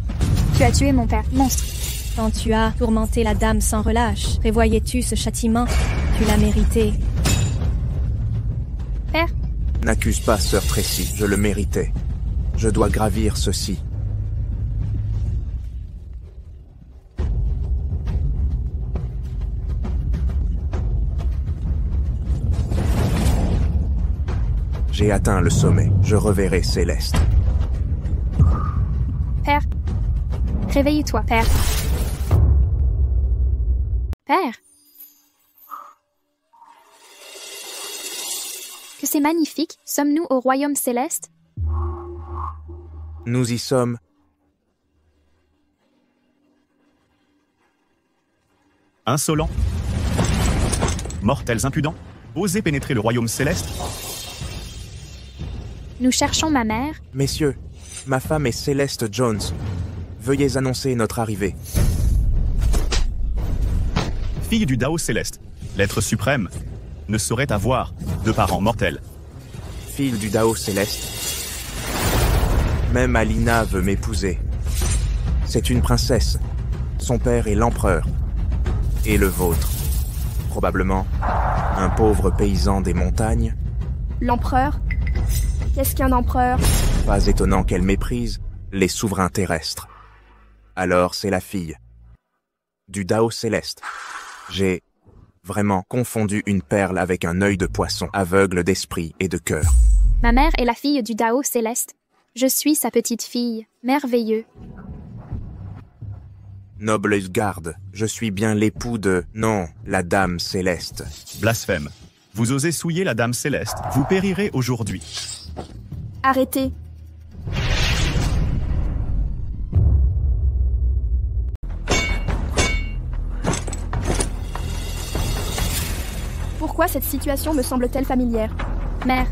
Tu as tué mon père, monstre. Quand tu as tourmenté la dame sans relâche, prévoyais-tu ce châtiment? Tu l'as mérité. Père? N'accuse pas Sœur Tracy, je le méritais. Je dois gravir ceci. J'ai atteint le sommet, je reverrai Céleste. Père? Réveille-toi, père. Père? Que c'est magnifique, sommes-nous au royaume céleste? Nous y sommes. Insolents, mortels impudents, osez pénétrer le royaume céleste? Nous cherchons ma mère. Messieurs, ma femme est Céleste Jones. Veuillez annoncer notre arrivée. Fille du Dao céleste, l'être suprême, ne saurait avoir de parents mortels. Fille du Dao céleste. Même Alina veut m'épouser. C'est une princesse. Son père est l'empereur. Et le vôtre. Probablement un pauvre paysan des montagnes. L'empereur? Qu'est-ce qu'un empereur? Pas étonnant qu'elle méprise les souverains terrestres. Alors c'est la fille du Dao céleste. J'ai vraiment confondu une perle avec un œil de poisson, aveugle d'esprit et de cœur. Ma mère est la fille du Dao céleste. Je suis sa petite fille. Merveilleux. Noble garde, je suis bien l'époux de... Non, la Dame Céleste. Blasphème. Vous osez souiller la Dame Céleste, vous périrez aujourd'hui. Arrêtez. Pourquoi cette situation me semble-t-elle familière? Mère.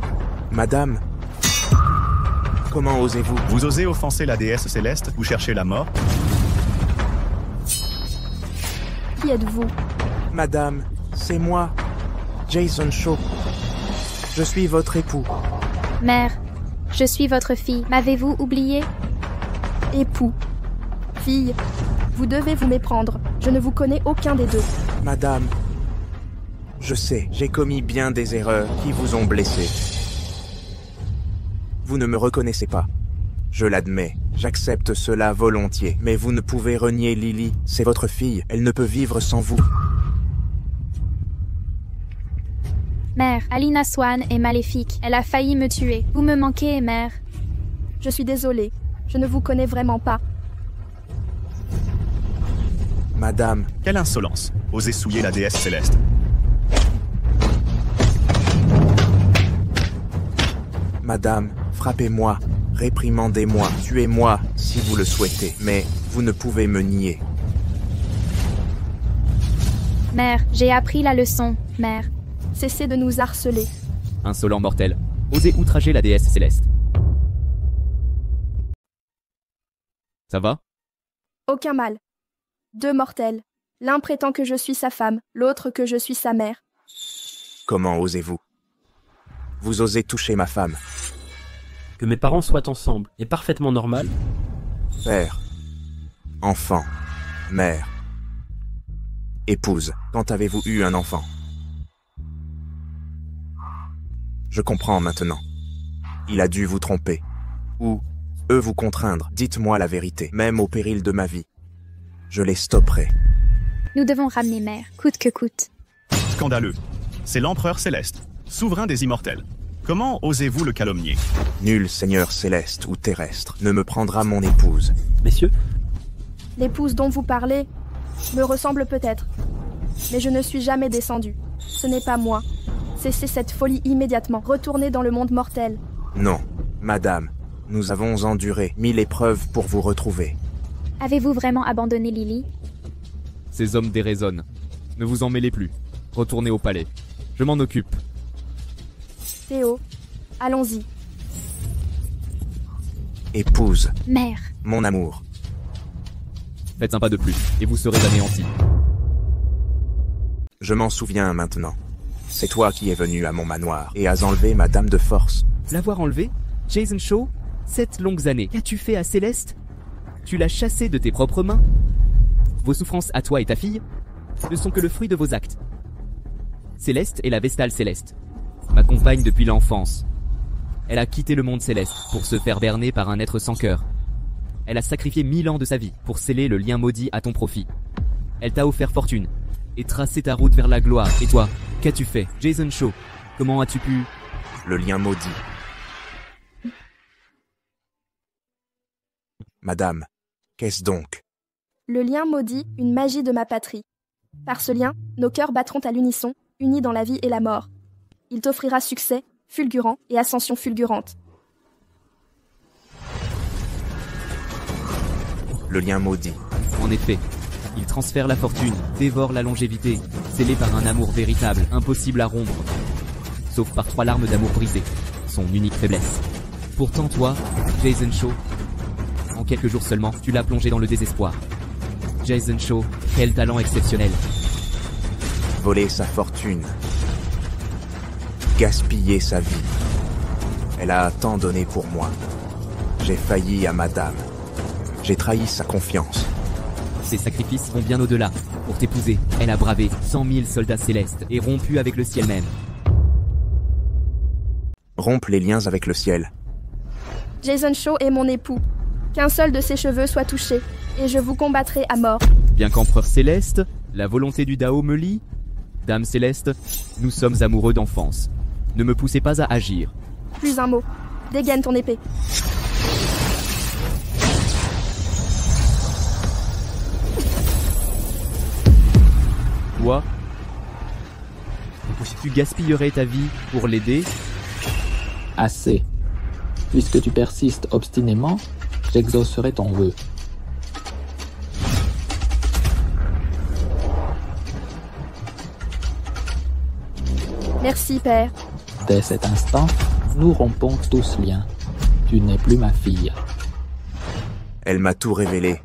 Madame. Comment osez-vous? Vous osez offenser la déesse céleste? Vous cherchez la mort? Qui êtes-vous? Madame, c'est moi, Jason Shaw. Je suis votre époux. Mère, je suis votre fille. M'avez-vous oublié? Époux. Fille. Vous devez vous méprendre. Je ne vous connais aucun des deux. Madame, je sais, j'ai commis bien des erreurs qui vous ont blessé. Vous ne me reconnaissez pas. Je l'admets, j'accepte cela volontiers. Mais vous ne pouvez renier Lily. C'est votre fille, elle ne peut vivre sans vous. Mère, Alina Swan est maléfique. Elle a failli me tuer. Vous me manquez, mère. Je suis désolée. Je ne vous connais vraiment pas. Madame. Quelle insolence! Osez souiller la déesse céleste. Madame, frappez-moi, réprimandez-moi, tuez-moi si vous le souhaitez, mais vous ne pouvez me nier. Mère, j'ai appris la leçon, mère. Cessez de nous harceler. Insolent mortel, osez outrager la déesse céleste. Ça va? Aucun mal. Deux mortels. L'un prétend que je suis sa femme, l'autre que je suis sa mère. Comment osez-vous? Vous osez toucher ma femme. Que mes parents soient ensemble est parfaitement normal. Père, enfant, mère, épouse, quand avez-vous eu un enfant? Je comprends maintenant. Il a dû vous tromper. Ou eux vous contraindre. Dites-moi la vérité, même au péril de ma vie. Je les stopperai. Nous devons ramener mère, coûte que coûte. Scandaleux. C'est l'empereur céleste, souverain des immortels. Comment osez-vous le calomnier? Nul seigneur céleste ou terrestre ne me prendra mon épouse. Messieurs? L'épouse dont vous parlez me ressemble peut-être. Mais je ne suis jamais descendue. Ce n'est pas moi. Cessez cette folie immédiatement. Retournez dans le monde mortel. Non, madame. Nous avons enduré 1000 épreuves pour vous retrouver. Avez-vous vraiment abandonné Lily? Ces hommes déraisonnent. Ne vous en mêlez plus. Retournez au palais. Je m'en occupe. Théo, allons-y. Épouse. Mère. Mon amour. Faites un pas de plus, et vous serez anéantis. Je m'en souviens maintenant. C'est toi qui es venu à mon manoir et as enlevé ma dame de force. L'avoir enlevée? Jason Shaw? 7 longues années. Qu'as-tu fait à Céleste? Tu l'as chassée de tes propres mains? Vos souffrances à toi et ta fille ne sont que le fruit de vos actes. Céleste est la Vestale Céleste, ma compagne depuis l'enfance. Elle a quitté le monde céleste pour se faire berner par un être sans cœur. Elle a sacrifié 1000 ans de sa vie pour sceller le lien maudit à ton profit. Elle t'a offert fortune et tracé ta route vers la gloire. Et toi, qu'as-tu fait, Jason Shaw? Comment as-tu pu... Le lien maudit. Madame, qu'est-ce donc? Le lien maudit, une magie de ma patrie. Par ce lien, nos cœurs battront à l'unisson, unis dans la vie et la mort. Il t'offrira succès, fulgurant et ascension fulgurante. Le lien maudit. En effet, il transfère la fortune, dévore la longévité, scellé par un amour véritable, impossible à rompre. Sauf par 3 larmes d'amour brisées, son unique faiblesse. Pourtant toi, Jason Shaw, en quelques jours seulement, tu l'as plongé dans le désespoir. Jason Shaw, quel talent exceptionnel. Voler sa fortune. Gaspiller sa vie. Elle a tant donné pour moi. J'ai failli à madame. J'ai trahi sa confiance. Ses sacrifices vont bien au-delà. Pour t'épouser, elle a bravé 100 000 soldats célestes et rompu avec le ciel même. Rompre les liens avec le ciel. Jason Shaw est mon époux. Qu'un seul de ses cheveux soit touché, et je vous combattrai à mort. Bien qu'empereur céleste, la volonté du Dao me lie. Dame céleste, nous sommes amoureux d'enfance. Ne me poussez pas à agir. Plus un mot. Dégaine ton épée. Toi, tu gaspillerais ta vie pour l'aider? Assez. Puisque tu persistes obstinément, j'exaucerai ton vœu. Merci, père. Dès cet instant, nous rompons tous liens. Tu n'es plus ma fille. Elle m'a tout révélé.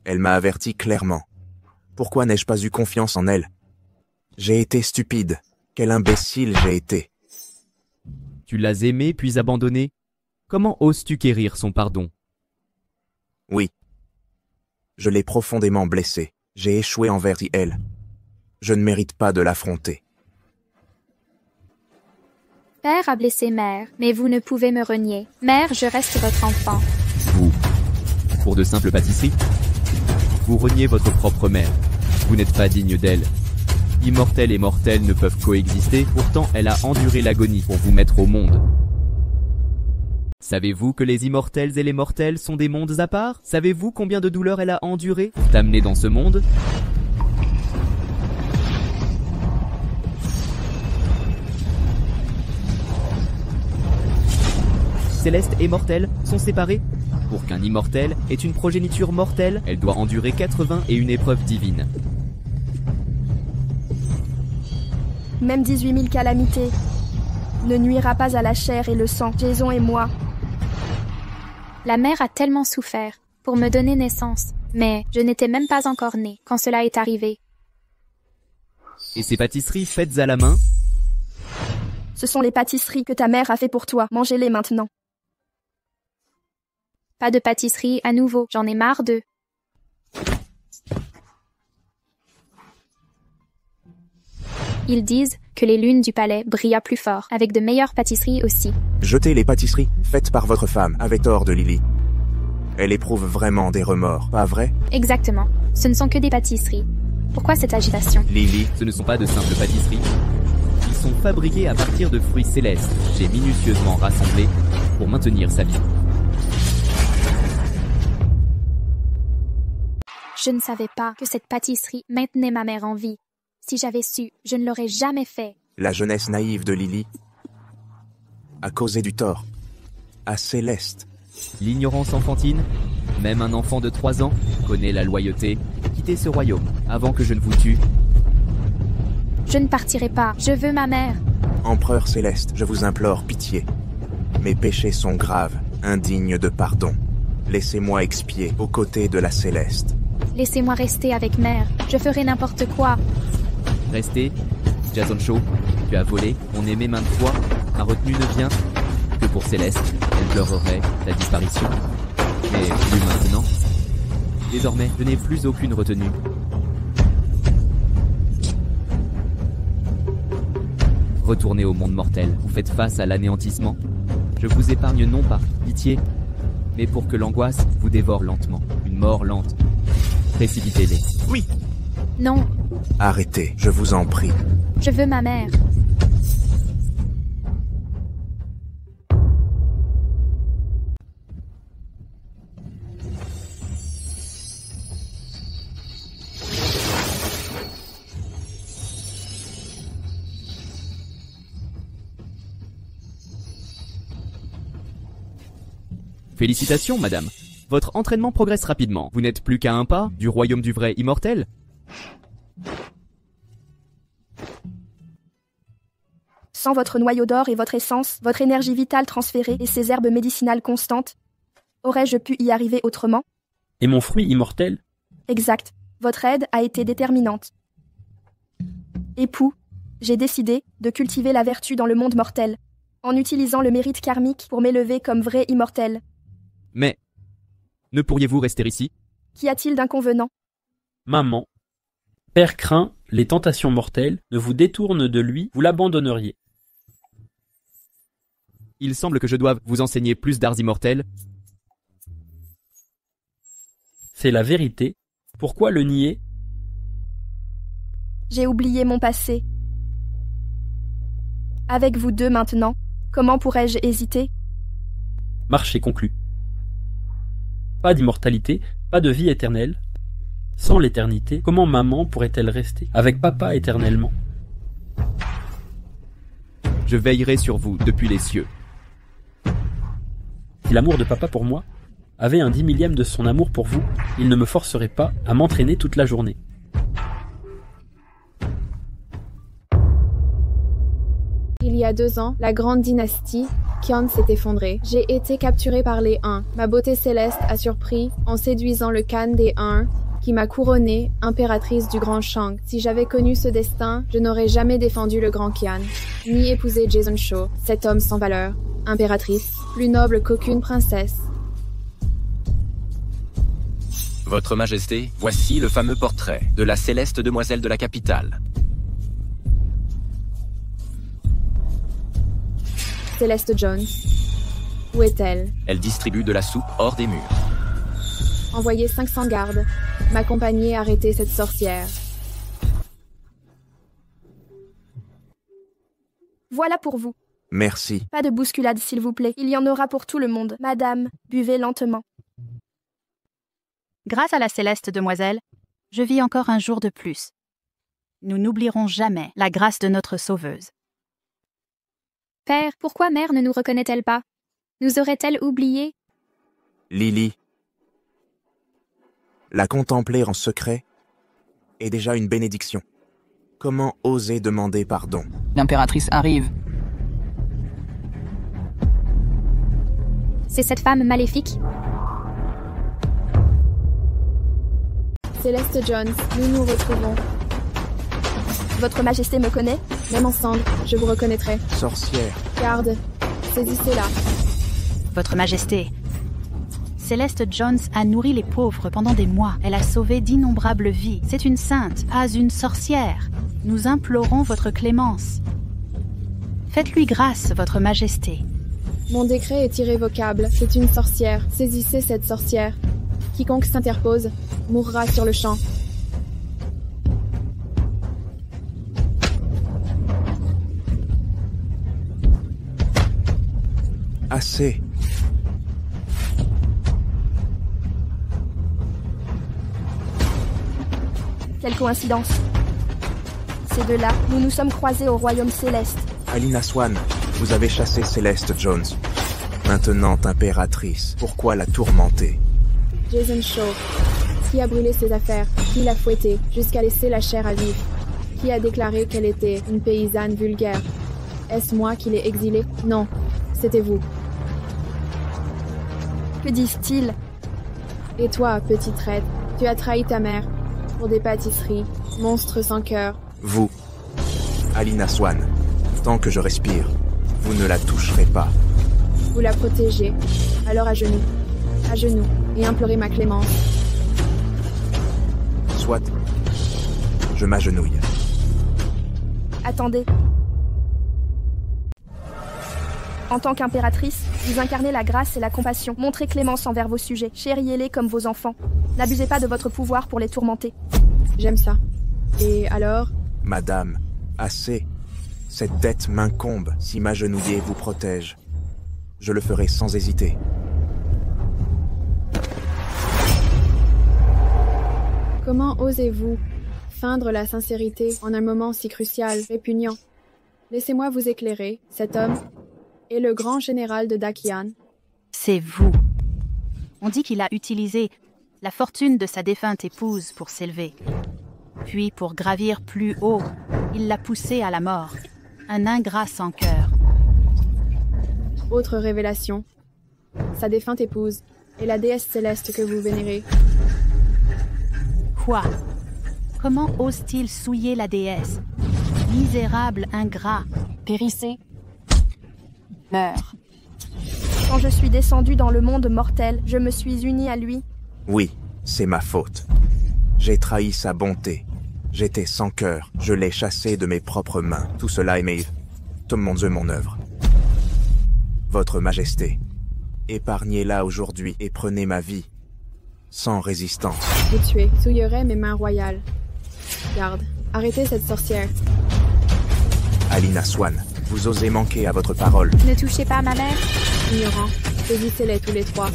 Elle m'a averti clairement. Pourquoi n'ai-je pas eu confiance en elle? J'ai été stupide. Quel imbécile j'ai été. Tu l'as aimé puis abandonné. Comment oses-tu quérir son pardon? Oui. Je l'ai profondément blessée. J'ai échoué envers elle. Je ne mérite pas de l'affronter. Père a blessé mère, mais vous ne pouvez me renier. Mère, je reste votre enfant. Vous, pour de simples pâtisseries? Vous reniez votre propre mère. Vous n'êtes pas digne d'elle. Immortel et mortel ne peuvent coexister, pourtant elle a enduré l'agonie pour vous mettre au monde. Savez-vous que les immortels et les mortels sont des mondes à part? Savez-vous combien de douleurs elle a enduré pour t'amener dans ce monde? Céleste et mortel sont séparés. Pour qu'un immortel ait une progéniture mortelle, elle doit endurer 81 épreuves divines. Même 18 000 calamités ne nuira pas à la chair et le sang, Jason et moi. La mère a tellement souffert pour me donner naissance, mais je n'étais même pas encore née quand cela est arrivé. Et ces pâtisseries faites à la main? Ce sont les pâtisseries que ta mère a fait pour toi. Mangez-les maintenant. Pas de pâtisserie à nouveau, j'en ai marre d'eux. Ils disent que les lunes du palais brillent plus fort, avec de meilleures pâtisseries aussi. Jetez les pâtisseries faites par votre femme, avec tort de Lily. Elle éprouve vraiment des remords, pas vrai? Exactement. Ce ne sont que des pâtisseries. Pourquoi cette agitation? Lily, ce ne sont pas de simples pâtisseries. Ils sont fabriqués à partir de fruits célestes, j'ai minutieusement rassemblés pour maintenir sa vie. Je ne savais pas que cette pâtisserie maintenait ma mère en vie. Si j'avais su, je ne l'aurais jamais fait. La jeunesse naïve de Lily a causé du tort à Céleste. L'ignorance enfantine, même un enfant de 3 ans connaît la loyauté. Quittez ce royaume avant que je ne vous tue. Je ne partirai pas, je veux ma mère. Empereur Céleste, je vous implore pitié. Mes péchés sont graves, indignes de pardon. Laissez-moi expier aux côtés de la Céleste. Laissez-moi rester avec mère, je ferai n'importe quoi. Restez, Jason Shaw, tu as volé, on aimait maintes fois, ta retenue ne vient que pour Céleste, elle pleurerait ta disparition. Mais plus maintenant. Désormais, je n'ai plus aucune retenue. Retournez au monde mortel, vous faites face à l'anéantissement. Je vous épargne non par pitié, mais pour que l'angoisse vous dévore lentement, une mort lente. Précipitez-les. Oui. Non. Arrêtez, je vous en prie. Je veux ma mère. Félicitations, madame. Votre entraînement progresse rapidement. Vous n'êtes plus qu'à un pas du royaume du vrai immortel. Sans votre noyau d'or et votre essence, votre énergie vitale transférée et ces herbes médicinales constantes, aurais-je pu y arriver autrement? Et mon fruit immortel? Exact. Votre aide a été déterminante. Époux, j'ai décidé de cultiver la vertu dans le monde mortel, en utilisant le mérite karmique pour m'élever comme vrai immortel. Mais, ne pourriez-vous rester ici? Qu'y a-t-il d'inconvenant? Maman, père craint les tentations mortelles, ne vous détourne de lui, vous l'abandonneriez. Il semble que je doive vous enseigner plus d'arts immortels. C'est la vérité. Pourquoi le nier? J'ai oublié mon passé. Avec vous deux maintenant, comment pourrais-je hésiter? Marché conclu. Pas d'immortalité, pas de vie éternelle. Sans l'éternité, comment maman pourrait-elle rester avec papa éternellement? Je veillerai sur vous depuis les cieux. Si l'amour de papa pour moi avait un 10 millième de son amour pour vous, il ne me forcerait pas à m'entraîner toute la journée. Il Il y a 2 ans, la grande dynastie Qian s'est effondrée. J'ai été capturée par les Huns. Ma beauté céleste a surpris en séduisant le Khan des Huns, qui m'a couronnée impératrice du Grand Shang. Si j'avais connu ce destin, je n'aurais jamais défendu le Grand Qian, ni épousé Jason Shaw, cet homme sans valeur. Impératrice, plus noble qu'aucune princesse. Votre Majesté, voici le fameux portrait de la céleste demoiselle de la capitale. Céleste Jones. Où est-elle? Elle distribue de la soupe hors des murs. Envoyez 500 gardes, m'accompagner et arrêter cette sorcière. Voilà pour vous. Merci. Pas de bousculade, s'il vous plaît. Il y en aura pour tout le monde. Madame, buvez lentement. Grâce à la céleste demoiselle, je vis encore un jour de plus. Nous n'oublierons jamais la grâce de notre sauveuse. Père, pourquoi mère ne nous reconnaît-elle pas? Nous aurait-elle oubliés? Lily. La contempler en secret est déjà une bénédiction. Comment oser demander pardon? L'impératrice arrive. C'est cette femme maléfique? Céleste Jones, nous nous retrouvons. Votre Majesté me connaît? Même ensemble, je vous reconnaîtrai. Sorcière. Garde, saisissez-la. Votre Majesté, Céleste Jones a nourri les pauvres pendant des mois. Elle a sauvé d'innombrables vies. C'est une sainte, pas une sorcière. Nous implorons votre clémence. Faites-lui grâce, votre Majesté. Mon décret est irrévocable. C'est une sorcière. Saisissez cette sorcière. Quiconque s'interpose mourra sur le champ. Assez. Quelle coïncidence. Ces deux-là, nous nous sommes croisés au royaume céleste. Alina Swan, vous avez chassé Céleste Jones. Maintenant impératrice, pourquoi la tourmenter? Jason Shaw. Qui a brûlé ses affaires? Qui l'a fouettée jusqu'à laisser la chair à vif? Qui a déclaré qu'elle était une paysanne vulgaire? Est-ce moi qui l'ai exilée? Non, c'était vous. Que disent-ils? Et toi, petit traître, tu as trahi ta mère pour des pâtisseries, monstre sans cœur. Vous, Alina Swan, tant que je respire, vous ne la toucherez pas. Vous la protégez, alors à genoux, et implorez ma clémence. Soit, je m'agenouille. Attendez. En tant qu'impératrice, vous incarnez la grâce et la compassion. Montrez clémence envers vos sujets. Chériez-les comme vos enfants. N'abusez pas de votre pouvoir pour les tourmenter. J'aime ça. Et alors? Madame, assez. Cette dette m'incombe. Si m'agenouiller vous protège, je le ferai sans hésiter. Comment osez-vous feindre la sincérité en un moment si crucial, répugnant? Laissez-moi vous éclairer, cet homme est le grand général de Dakian. C'est vous. On dit qu'il a utilisé la fortune de sa défunte épouse pour s'élever. Puis, pour gravir plus haut, il l'a poussée à la mort. Un ingrat sans cœur. Autre révélation. Sa défunte épouse est la déesse céleste que vous vénérez. Quoi? Comment ose-t-il souiller la déesse? Misérable ingrat. Périssez. Meurs. Quand je suis descendu dans le monde mortel, je me suis uni à lui. Oui, c'est ma faute. J'ai trahi sa bonté. J'étais sans cœur. Je l'ai chassé de mes propres mains. Tout cela est Maeve. Mon œuvre. Votre Majesté, épargnez-la aujourd'hui et prenez ma vie. Sans résistance. Vous tuez, souillerai mes mains royales. Garde, arrêtez cette sorcière. Alina Swan, vous osez manquer à votre parole. Ne touchez pas ma mère. Ignorant, saisissez-les tous les trois.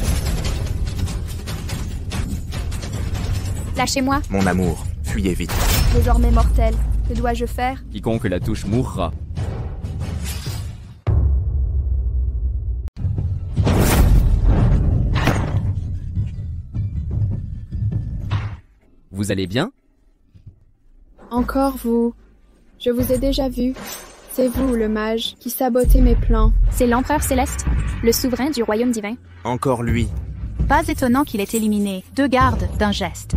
Lâchez-moi. Mon amour, fuyez vite. Désormais mortel, que dois-je faire? Quiconque la touche mourra. Vous allez bien? Encore vous. Je vous ai déjà vu. C'est vous, le mage, qui sabotez mes plans. C'est l'Empereur Céleste, le souverain du royaume divin. Encore lui. Pas étonnant qu'il ait éliminé 2 gardes d'un geste.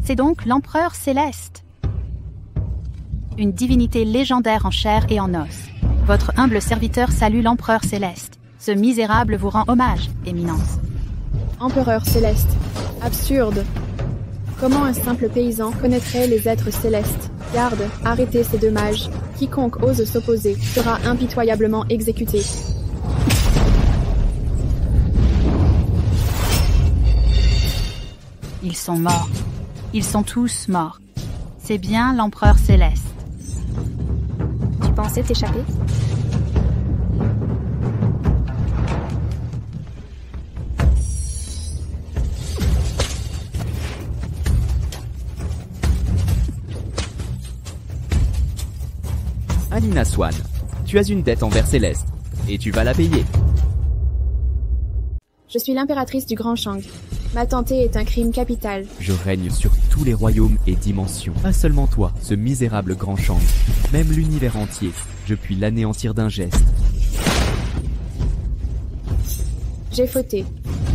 C'est donc l'Empereur Céleste. Une divinité légendaire en chair et en os. Votre humble serviteur salue l'Empereur Céleste. Ce misérable vous rend hommage, Éminence. Empereur Céleste. Absurde. Comment un simple paysan connaîtrait les êtres célestes? Garde, arrêtez ces 2 mages. Quiconque ose s'opposer sera impitoyablement exécuté. Ils sont morts. Ils sont tous morts. C'est bien l'Empereur Céleste. Tu pensais t'échapper? Alina Swan, tu as une dette envers Céleste, et tu vas la payer. Je suis l'impératrice du Grand Shang. Ma tentée est un crime capital. Je règne sur tous les royaumes et dimensions. Pas seulement toi, ce misérable Grand Shang. Même l'univers entier, je puis l'anéantir d'un geste. J'ai fauté.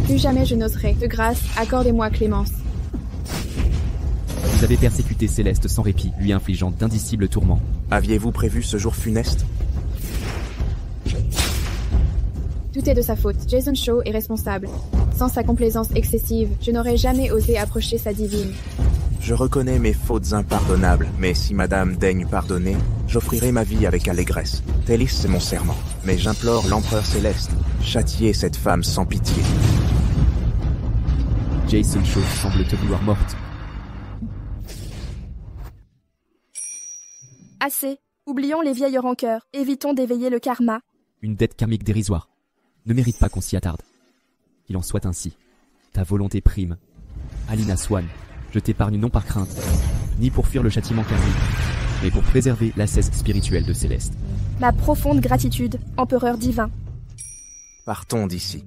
Plus jamais je n'oserai. De grâce, accordez-moi clémence. Vous avez persécuté Céleste sans répit, lui infligeant d'indicibles tourments. Aviez-vous prévu ce jour funeste? Tout est de sa faute. Jason Shaw est responsable. Sans sa complaisance excessive, je n'aurais jamais osé approcher sa divine. Je reconnais mes fautes impardonnables, mais si madame daigne pardonner, j'offrirai ma vie avec allégresse. Tel est mon serment. Mais j'implore l'Empereur Céleste, châtiez cette femme sans pitié. Jason Shaw semble te vouloir morte. Assez. Oublions les vieilles rancœurs. Évitons d'éveiller le karma. Une dette karmique dérisoire ne mérite pas qu'on s'y attarde. Qu'il en soit ainsi. Ta volonté prime. Alina Swan, je t'épargne non par crainte, ni pour fuir le châtiment karmique, mais pour préserver l'assesse spirituelle de Céleste. Ma profonde gratitude, empereur divin. Partons d'ici.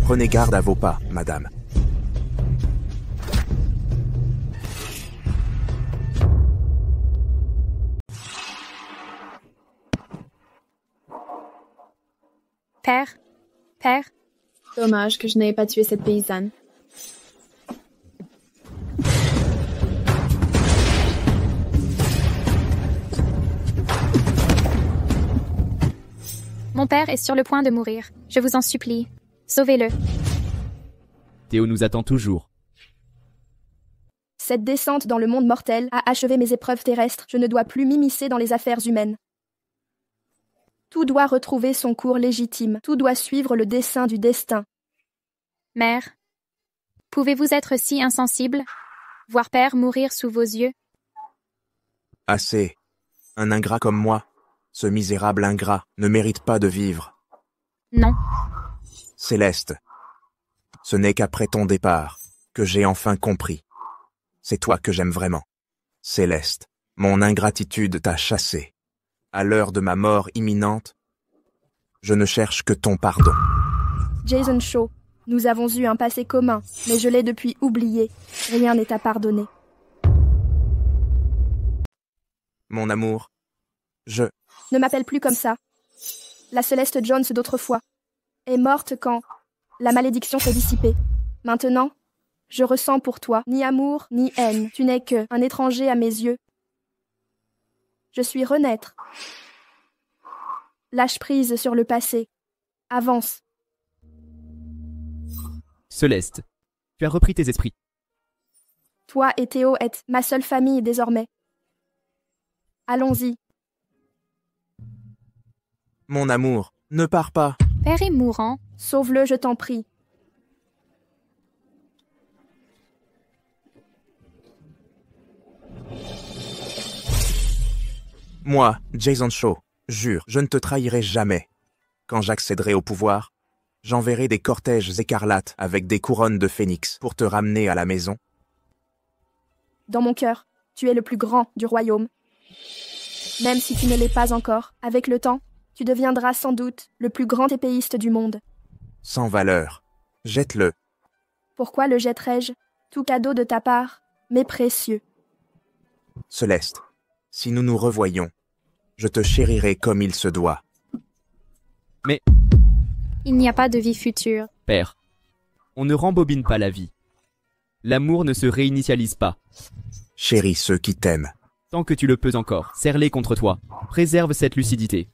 Prenez garde à vos pas, madame. Père. Dommage que je n'aie pas tué cette paysanne. Mon père est sur le point de mourir. Je vous en supplie. Sauvez-le. Théo nous attend toujours. Cette descente dans le monde mortel a achevé mes épreuves terrestres. Je ne dois plus m'immiscer dans les affaires humaines. Tout doit retrouver son cours légitime. Tout doit suivre le dessein du destin. Mère, pouvez-vous être si insensible? Voir père mourir sous vos yeux? Assez. Un ingrat comme moi, ce misérable ingrat, ne mérite pas de vivre. Non. Céleste, ce n'est qu'après ton départ que j'ai enfin compris. C'est toi que j'aime vraiment. Céleste, mon ingratitude t'a chassé. À l'heure de ma mort imminente, je ne cherche que ton pardon. Jason Shaw, nous avons eu un passé commun, mais je l'ai depuis oublié. Rien n'est à pardonner. Mon amour, Ne m'appelle plus comme ça. La Céleste Jones d'autrefois est morte quand la malédiction s'est dissipée. Maintenant, je ressens pour toi ni amour ni haine. Tu n'es que un étranger à mes yeux. Je suis renaître. Lâche prise sur le passé. Avance. Céleste, tu as repris tes esprits. Toi et Théo êtes ma seule famille désormais. Allons-y. mon amour, ne pars pas. Père est mourant. Sauve-le, je t'en prie. Moi, Jason Shaw, jure, je ne te trahirai jamais. Quand j'accéderai au pouvoir, j'enverrai des cortèges écarlates avec des couronnes de phénix pour te ramener à la maison. Dans mon cœur, tu es le plus grand du royaume. Même si tu ne l'es pas encore, avec le temps, tu deviendras sans doute le plus grand épéiste du monde. Sans valeur. Jette-le. Pourquoi le jetterais-je? Tout cadeau de ta part m'est précieux. Céleste, si nous nous revoyons, je te chérirai comme il se doit. Mais, Il n'y a pas de vie future. père, on ne rembobine pas la vie. L'amour ne se réinitialise pas. Chéris ceux qui t'aiment. Tant que tu le peux encore, serre-les contre toi. Préserve cette lucidité.